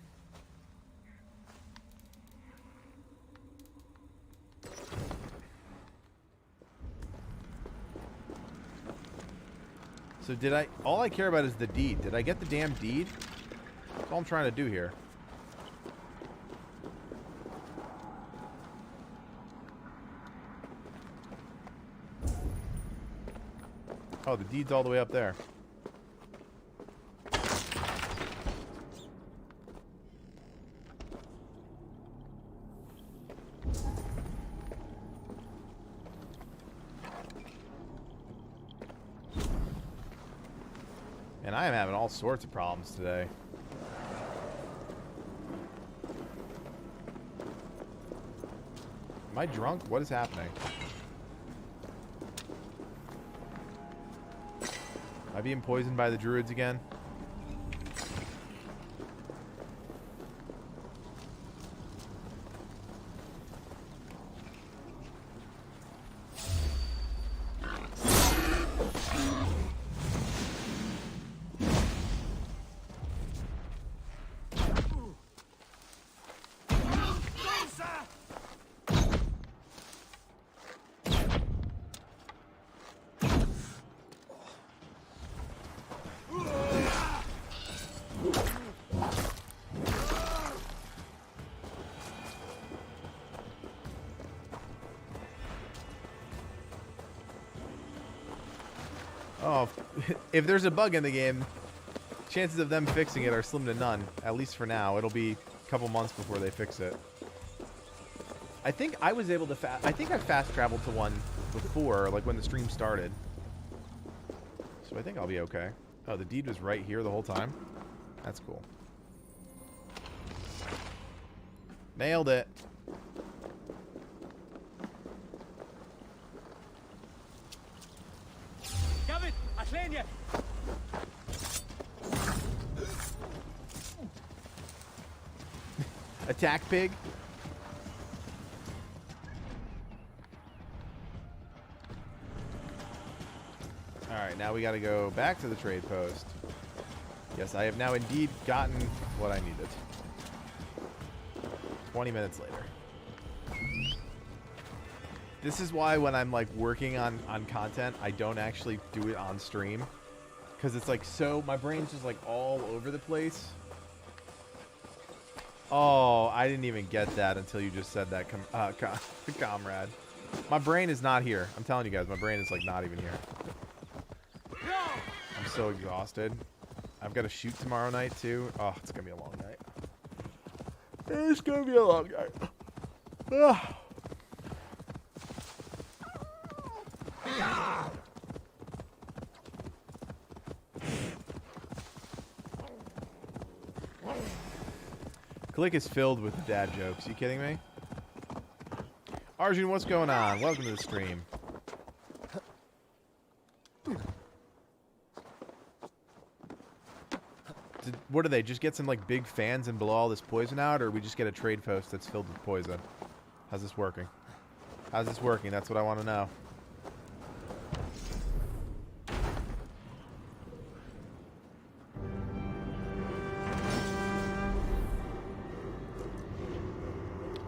So did I... All I care about is the deed. Did I get the damn deed? That's all I'm trying to do here. Oh, the deed's all the way up there. And I am having all sorts of problems today. Am I drunk? What is happening? Am I being poisoned by the druids again? Oh, if there's a bug in the game, chances of them fixing it are slim to none. At least for now. It'll be a couple months before they fix it. I think I was able to I think I fast traveled to one before, like when the stream started. So I think I'll be okay. Oh, the deed was right here the whole time? That's cool. Nailed it. Attack pig. Alright, now we gotta go back to the trade post. Yes, I have now indeed gotten what I needed. 20 minutes later. This is why when I'm like working on content, I don't actually do it on stream. Because it's like so, my brain's just like all over the place. Oh, I didn't even get that until you just said that, comrade. My brain is not here. I'm telling you guys, my brain is like not even here. I'm so exhausted. I've got to shoot tomorrow night too. Oh, it's gonna be a long night. It's gonna be a long night. Ugh. Click is filled with dad jokes. You kidding me? Arjun, what's going on? Welcome to the stream. What do they just get some like big fans and blow all this poison out, or we just get a trade post that's filled with poison? How's this working? How's this working? That's what I want to know.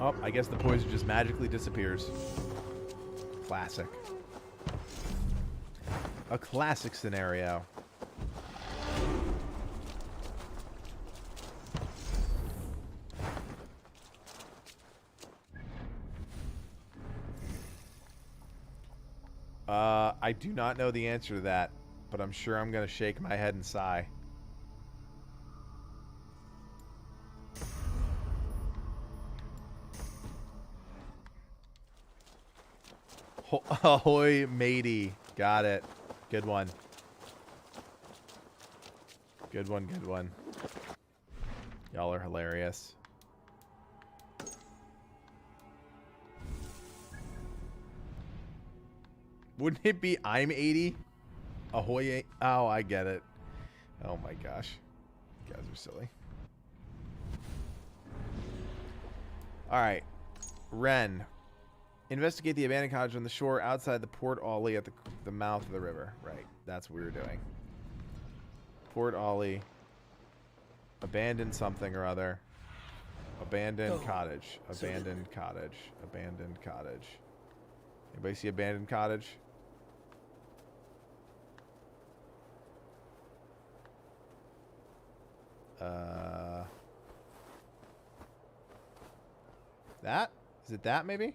Oh, I guess the poison just magically disappears. Classic. A classic scenario. I do not know the answer to that, but I'm sure I'm going to shake my head and sigh. Ahoy, matey. Got it. Good one. Good one, good one. Y'all are hilarious. Wouldn't it be I'm 80? Ahoy. Oh, I get it. Oh my gosh. You guys are silly. All right. Ren. Investigate the abandoned cottage on the shore outside the Port Ollie at the mouth of the river. Right. That's what we were doing. Port Ollie. Abandoned something or other. Abandoned cottage. Abandoned cottage. Abandoned cottage. Anybody see abandoned cottage? That? Is it that maybe?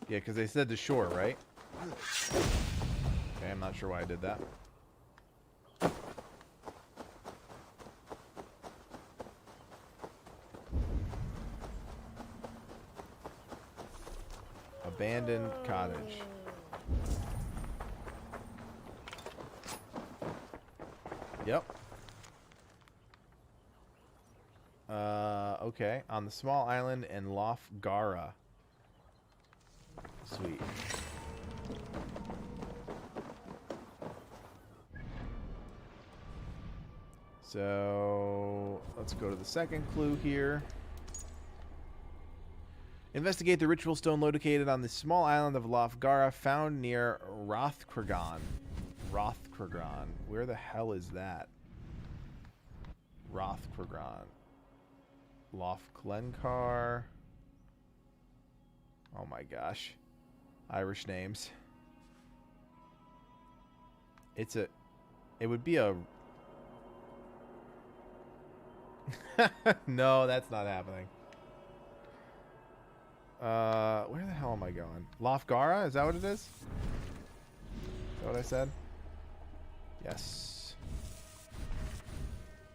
Yeah, because they said the shore, right? Okay, I'm not sure why I did that. Abandoned cottage. Yep. Okay. On the small island in Lofgara. Sweet. So, let's go to the second clue here. Investigate the ritual stone located on the small island of Lofgara found near Rothkragan. Rothkragan. Where the hell is that? Rothkragan. Lofglenkar. Oh my gosh. Irish names. It would be a... No, that's not happening. Where the hell am I going? Lofgara? Is that what it is? Is that what I said? Yes.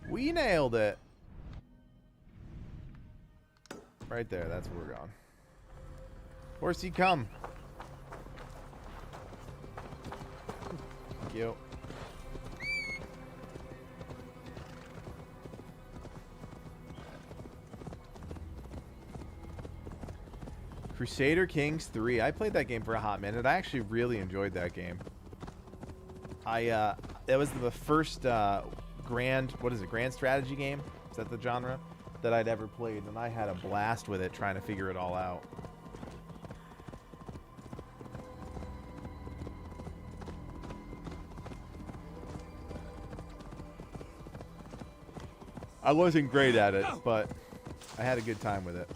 We nailed it. Right there. That's where we're going. Horsey, come. Thank you. Crusader Kings 3. I played that game for a hot minute. I actually really enjoyed that game. That was the first grand strategy game? Is that the genre? That I'd ever played, and I had a blast with it trying to figure it all out. I wasn't great at it, but I had a good time with it.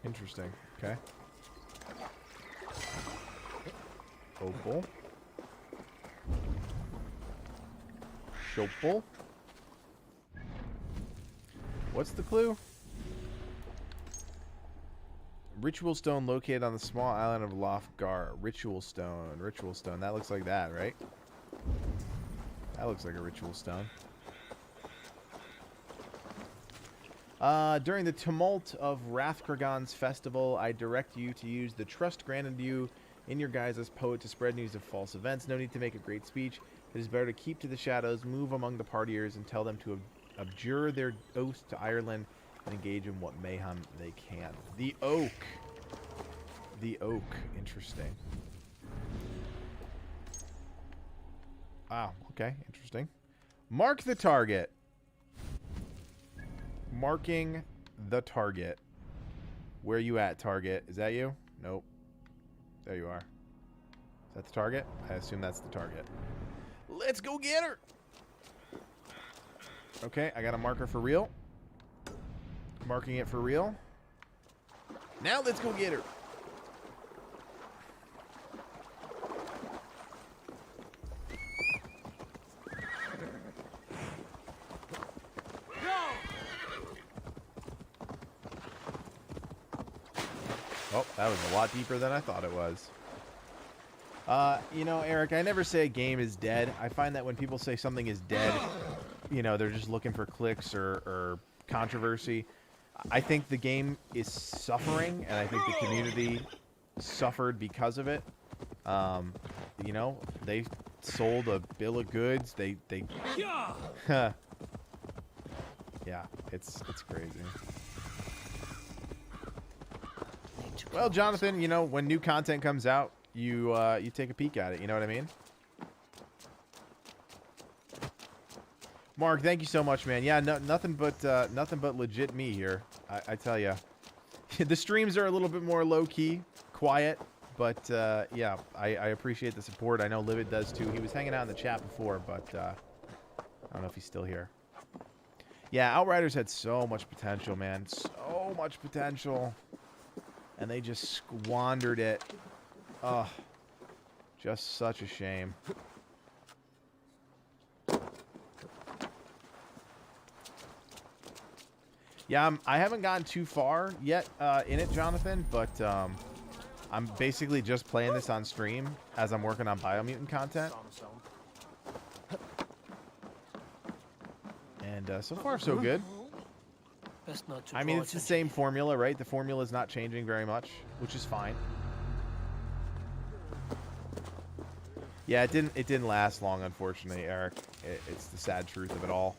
Interesting. Okay. Opal. Shopal. What's the clue? Ritual stone located on the small island of Lofgar. Ritual stone. Ritual stone. That looks like that, right? That looks like a ritual stone. During the tumult of Rathkragan's festival, I direct you to use the trust granted you in your guise as poet to spread news of false events. No need to make a great speech. It is better to keep to the shadows, move among the partiers, and tell them to abjure their oath to Ireland and engage in what mayhem they can. The Oak. The Oak. Interesting. Wow. Okay. Interesting. Mark the target. Marking the target. Where you at, target? Is that you? Nope. There you are. Is that the target? I assume that's the target. Let's go get her! Okay, I got a marker for real. Marking it for real. Now let's go get her. Oh, that was a lot deeper than I thought it was. You know, Eric, I never say a game is dead. I find that when people say something is dead, you know, they're just looking for clicks or controversy. I think the game is suffering, and I think the community suffered because of it. You know, they sold a bill of goods. They yeah, it's crazy. Well, Jonathan, you know, when new content comes out, you take a peek at it. You know what I mean? Mark, thank you so much, man. Yeah, nothing but legit me here. I tell you, the streams are a little bit more low key, quiet, but yeah, I appreciate the support. I know Livid does too. He was hanging out in the chat before, but I don't know if he's still here. Yeah, Outriders had so much potential, man. So much potential, and they just squandered it. Oh, just such a shame. Yeah, I haven't gotten too far yet in it, Jonathan, but I'm basically just playing this on stream as I'm working on Biomutant content. And so far, so good. I mean, it's the same formula, right? The formula is not changing very much, which is fine. Yeah, it didn't last long, unfortunately, Eric. It's the sad truth of it all.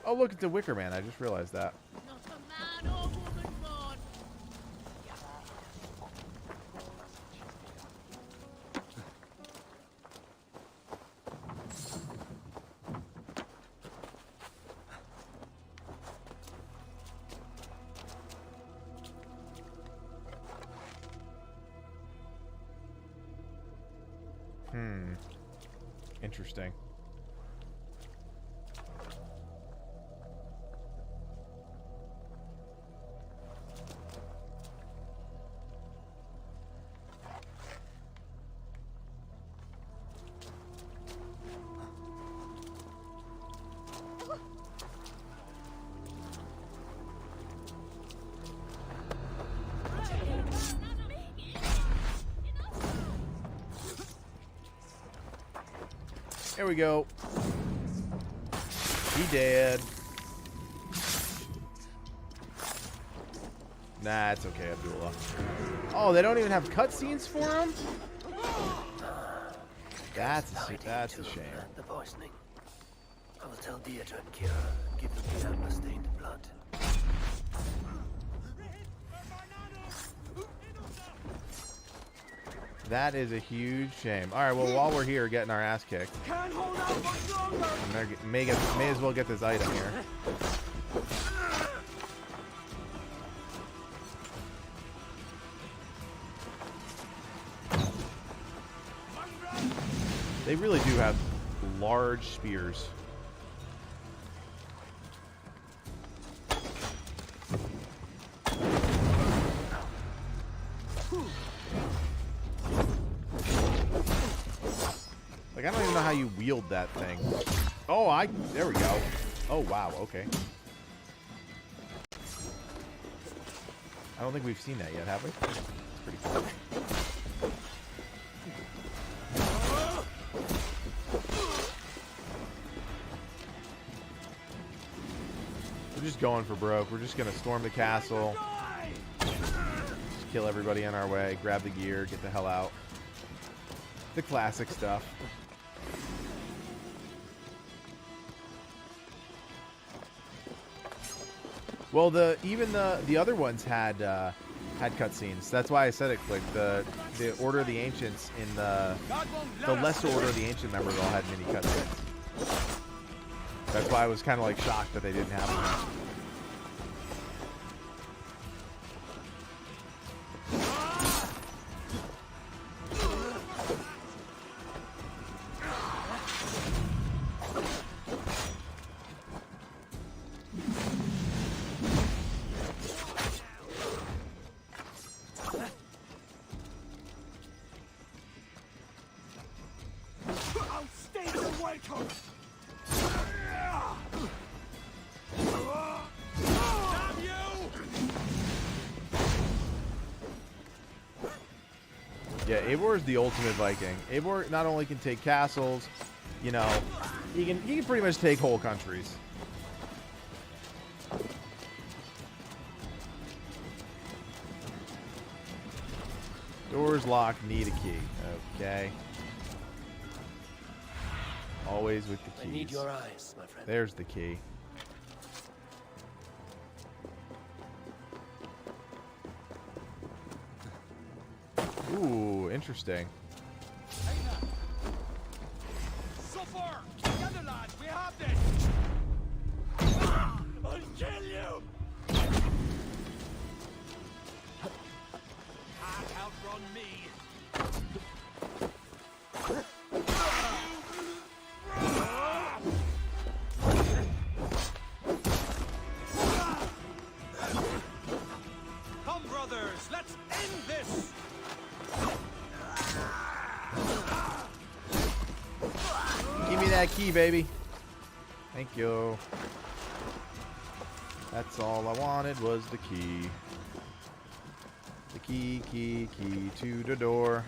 Oh, look, it's a Wicker Man. I just realized that. Interesting. There we go. He dead. Nah, it's okay, Abdullah. Oh, they don't even have cutscenes for him? That's a shame. The poisoning. I will tell Deirdre and Kira and give them the amber-stained blood. That is a huge shame. All right, well, while we're here getting our ass kicked, may as well get this item here. They really do have large spears. Like, I don't even know how you wield that thing. Oh, there we go. Oh, wow, okay. I don't think we've seen that yet, have we? It's pretty cool. We're just going for broke. We're just gonna storm the castle. Just kill everybody in our way, grab the gear, get the hell out. The classic stuff. Well, even the other ones had cutscenes. That's why I said it clicked. The Order of the Ancients in the lesser Order of the Ancient members all had mini cutscenes. That's why I was kind of like shocked that they didn't have them. Yeah, Eivor is the ultimate Viking. Eivor not only can take castles, you know, he can pretty much take whole countries. Doors locked, need a key. Okay. Always with the keys. I need your eyes, my friend. There's the key. Ooh, interesting. So far, together, lads, we have this. I'll kill you. Can't outrun me. Come, brothers, let's end this. Give me that key, baby. Thank you. That's all I wanted was the key. The key to the door.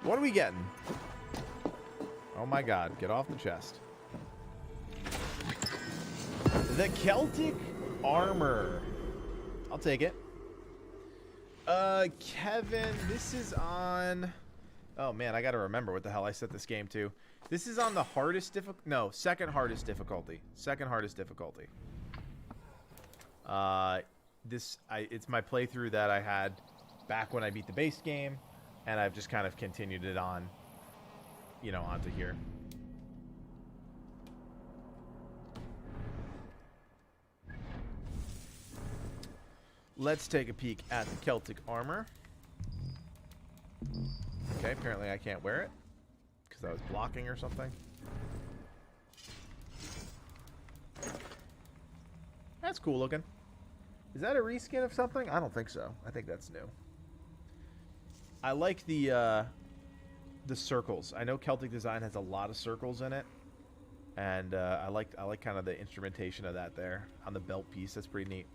What are we getting? Oh my god, get off the chest. The Celtic armor. I'll take it. Kevin, this is on... Oh man, I gotta remember what the hell I set this game to. This is on the hardest difficulty. No, second hardest difficulty. Second hardest difficulty. It's my playthrough that I had back when I beat the base game. And I've just kind of continued it on, you know, onto here. Let's take a peek at the Celtic armor. Okay, apparently I can't wear it because I was blocking or something. That's cool looking. Is that a reskin of something? I don't think so. I think that's new. I like the circles. I know Celtic design has a lot of circles in it, and I like kind of the instrumentation of that there on the belt piece. That's pretty neat.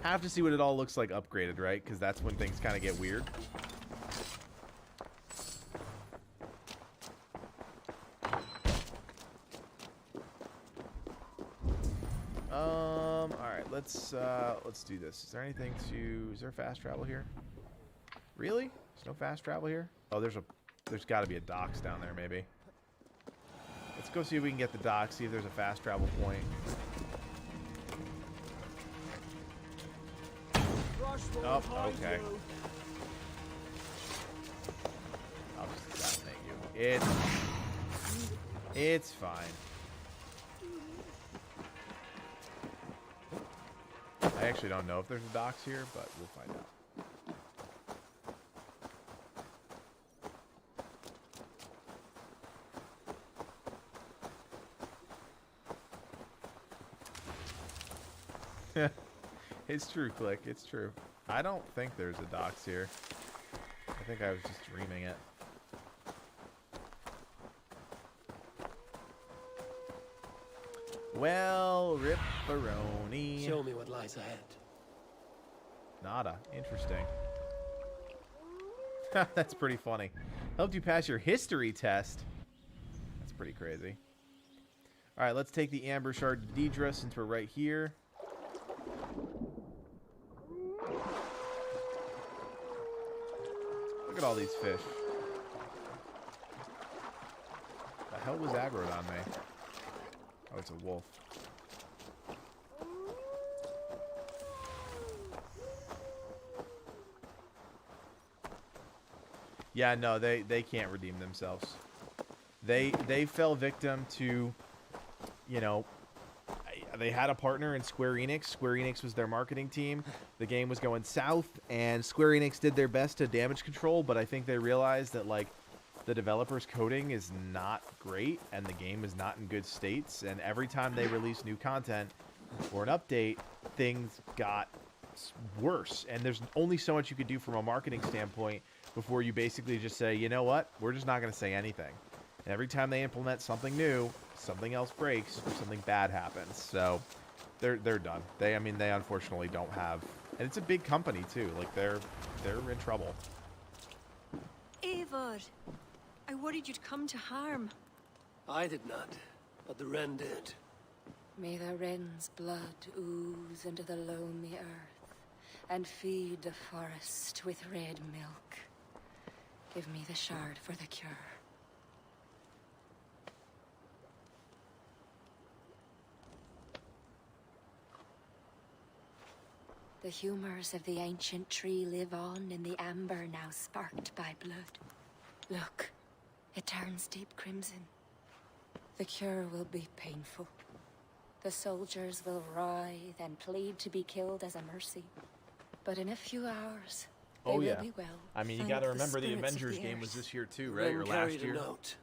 Have to see what it all looks like upgraded, right? Because that's when things kind of get weird. All right, let's do this. Is there anything to? Is there fast travel here? Really? There's no fast travel here? Oh, there's got to be a docks down there, maybe. Let's go see if we can get the docks, see if there's a fast travel point. Oh, okay. I'll just assassinate you. It's fine. I actually don't know if there's a docks here, but we'll find out. It's true, Click. It's true. I don't think there's a docks here. I think I was just dreaming it. Well, Ripperoni. Show me what lies ahead. Nada. Interesting. That's pretty funny. Helped you pass your history test. That's pretty crazy. All right, let's take the Amber Shard to Deidre since we're right here. Look at all these fish. The hell was aggroed on me? Oh, it's a wolf. Yeah, no, they can't redeem themselves. They fell victim to, you know, they had a partner in Square Enix. Square Enix was their marketing team. The game was going south, and Square Enix did their best to damage control, but I think they realized that, like, the developer's coding is not great, and the game is not in good states, and every time they release new content or an update, things got worse. And there's only so much you could do from a marketing standpoint before you basically just say, you know what, we're just not going to say anything. And every time they implement something new, something else breaks or something bad happens. So they're done. They unfortunately don't have, and it's a big company too. Like they're in trouble. Eivor, I worried you'd come to harm. I did not, but the wren did. May the wren's blood ooze into the loamy earth and feed the forest with red milk. Give me the shard for the cure. The humors of the ancient tree live on in the amber now sparked by blood. Look, it turns deep crimson. The cure will be painful. The soldiers will writhe and plead to be killed as a mercy. But in a few hours, they will be well. I mean, you got to remember the Avengers game was this year too, right? Or last year. A note.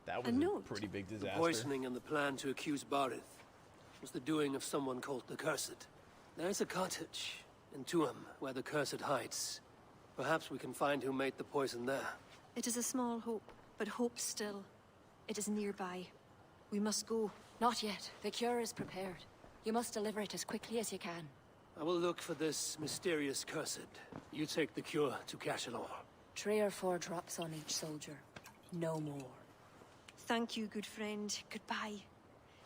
That was a pretty big disaster. The poisoning and the plan to accuse Barith was the doing of someone called the Cursed. There's a cottage in Tuam where the Cursed hides. Perhaps we can find who made the poison there. It is a small hope, but hope still. It is nearby. We must go. Not yet. The cure is prepared. You must deliver it as quickly as you can. I will look for this mysterious Cursed. You take the cure to Cashalor. 3 or 4 drops on each soldier. No more. Thank you, good friend. Goodbye.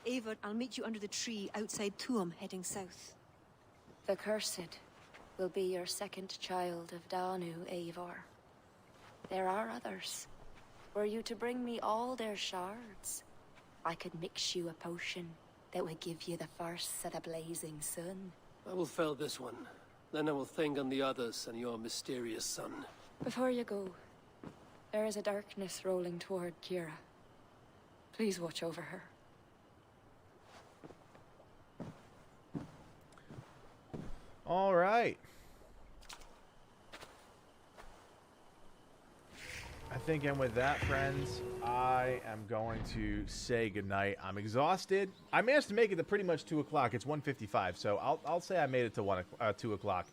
Eivor, I'll meet you under the tree outside Tuam, heading south. The Cursed will be your second child of Danu, Eivor. There are others. Were you to bring me all their shards, I could mix you a potion that would give you the force of the blazing sun. I will fell this one. Then I will think on the others and your mysterious son. Before you go, there is a darkness rolling toward Kira. Please watch over her. All right. I think, and with that, friends, I am going to say goodnight. I'm exhausted. I managed to make it to pretty much 2 o'clock. It's 1:55, so I'll say I made it to 2 o'clock.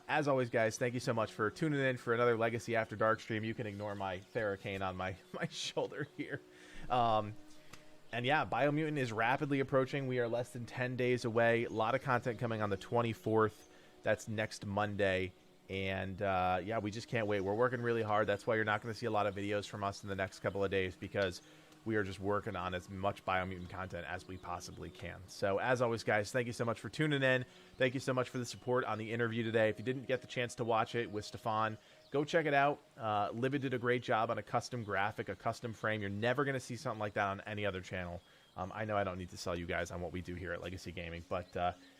As always, guys, thank you so much for tuning in for another Legacy After Dark stream. You can ignore my Theracane on my shoulder here. And yeah, Biomutant is rapidly approaching. We are less than 10 days away. A lot of content coming on the 24th. That's next Monday. And yeah, we just can't wait. We're working really hard. That's why you're not going to see a lot of videos from us in the next couple of days, because we are just working on as much Biomutant content as we possibly can. So as always, guys, thank you so much for tuning in. Thank you so much for the support on the interview today. If you didn't get the chance to watch it with Stefan, go check it out. Libid did a great job on a custom graphic, a custom frame. You're never going to see something like that on any other channel. I know I don't need to sell you guys on what we do here at Legacy Gaming, but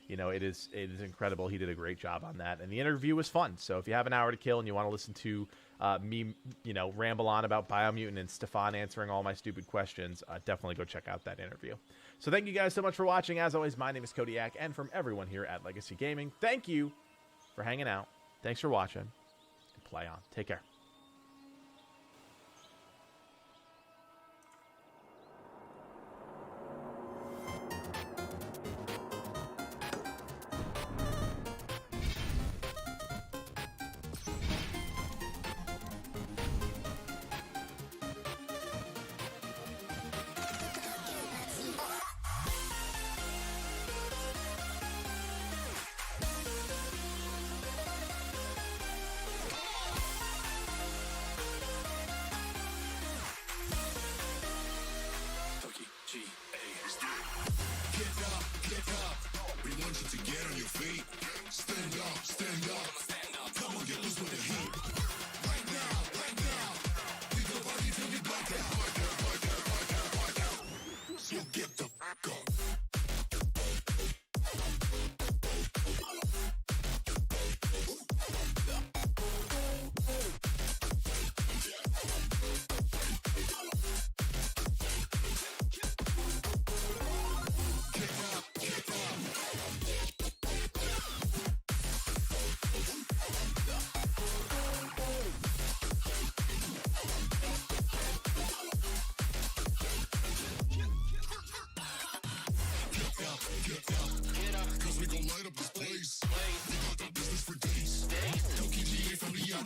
you know, it is incredible. He did a great job on that, and the interview was fun. So if you have an hour to kill and you want to listen to me, you know, ramble on about Biomutant and Stefan answering all my stupid questions, definitely go check out that interview. So thank you guys so much for watching. As always, my name is Kodiak, and from everyone here at Legacy Gaming, thank you for hanging out. Thanks for watching, and play on. Take care.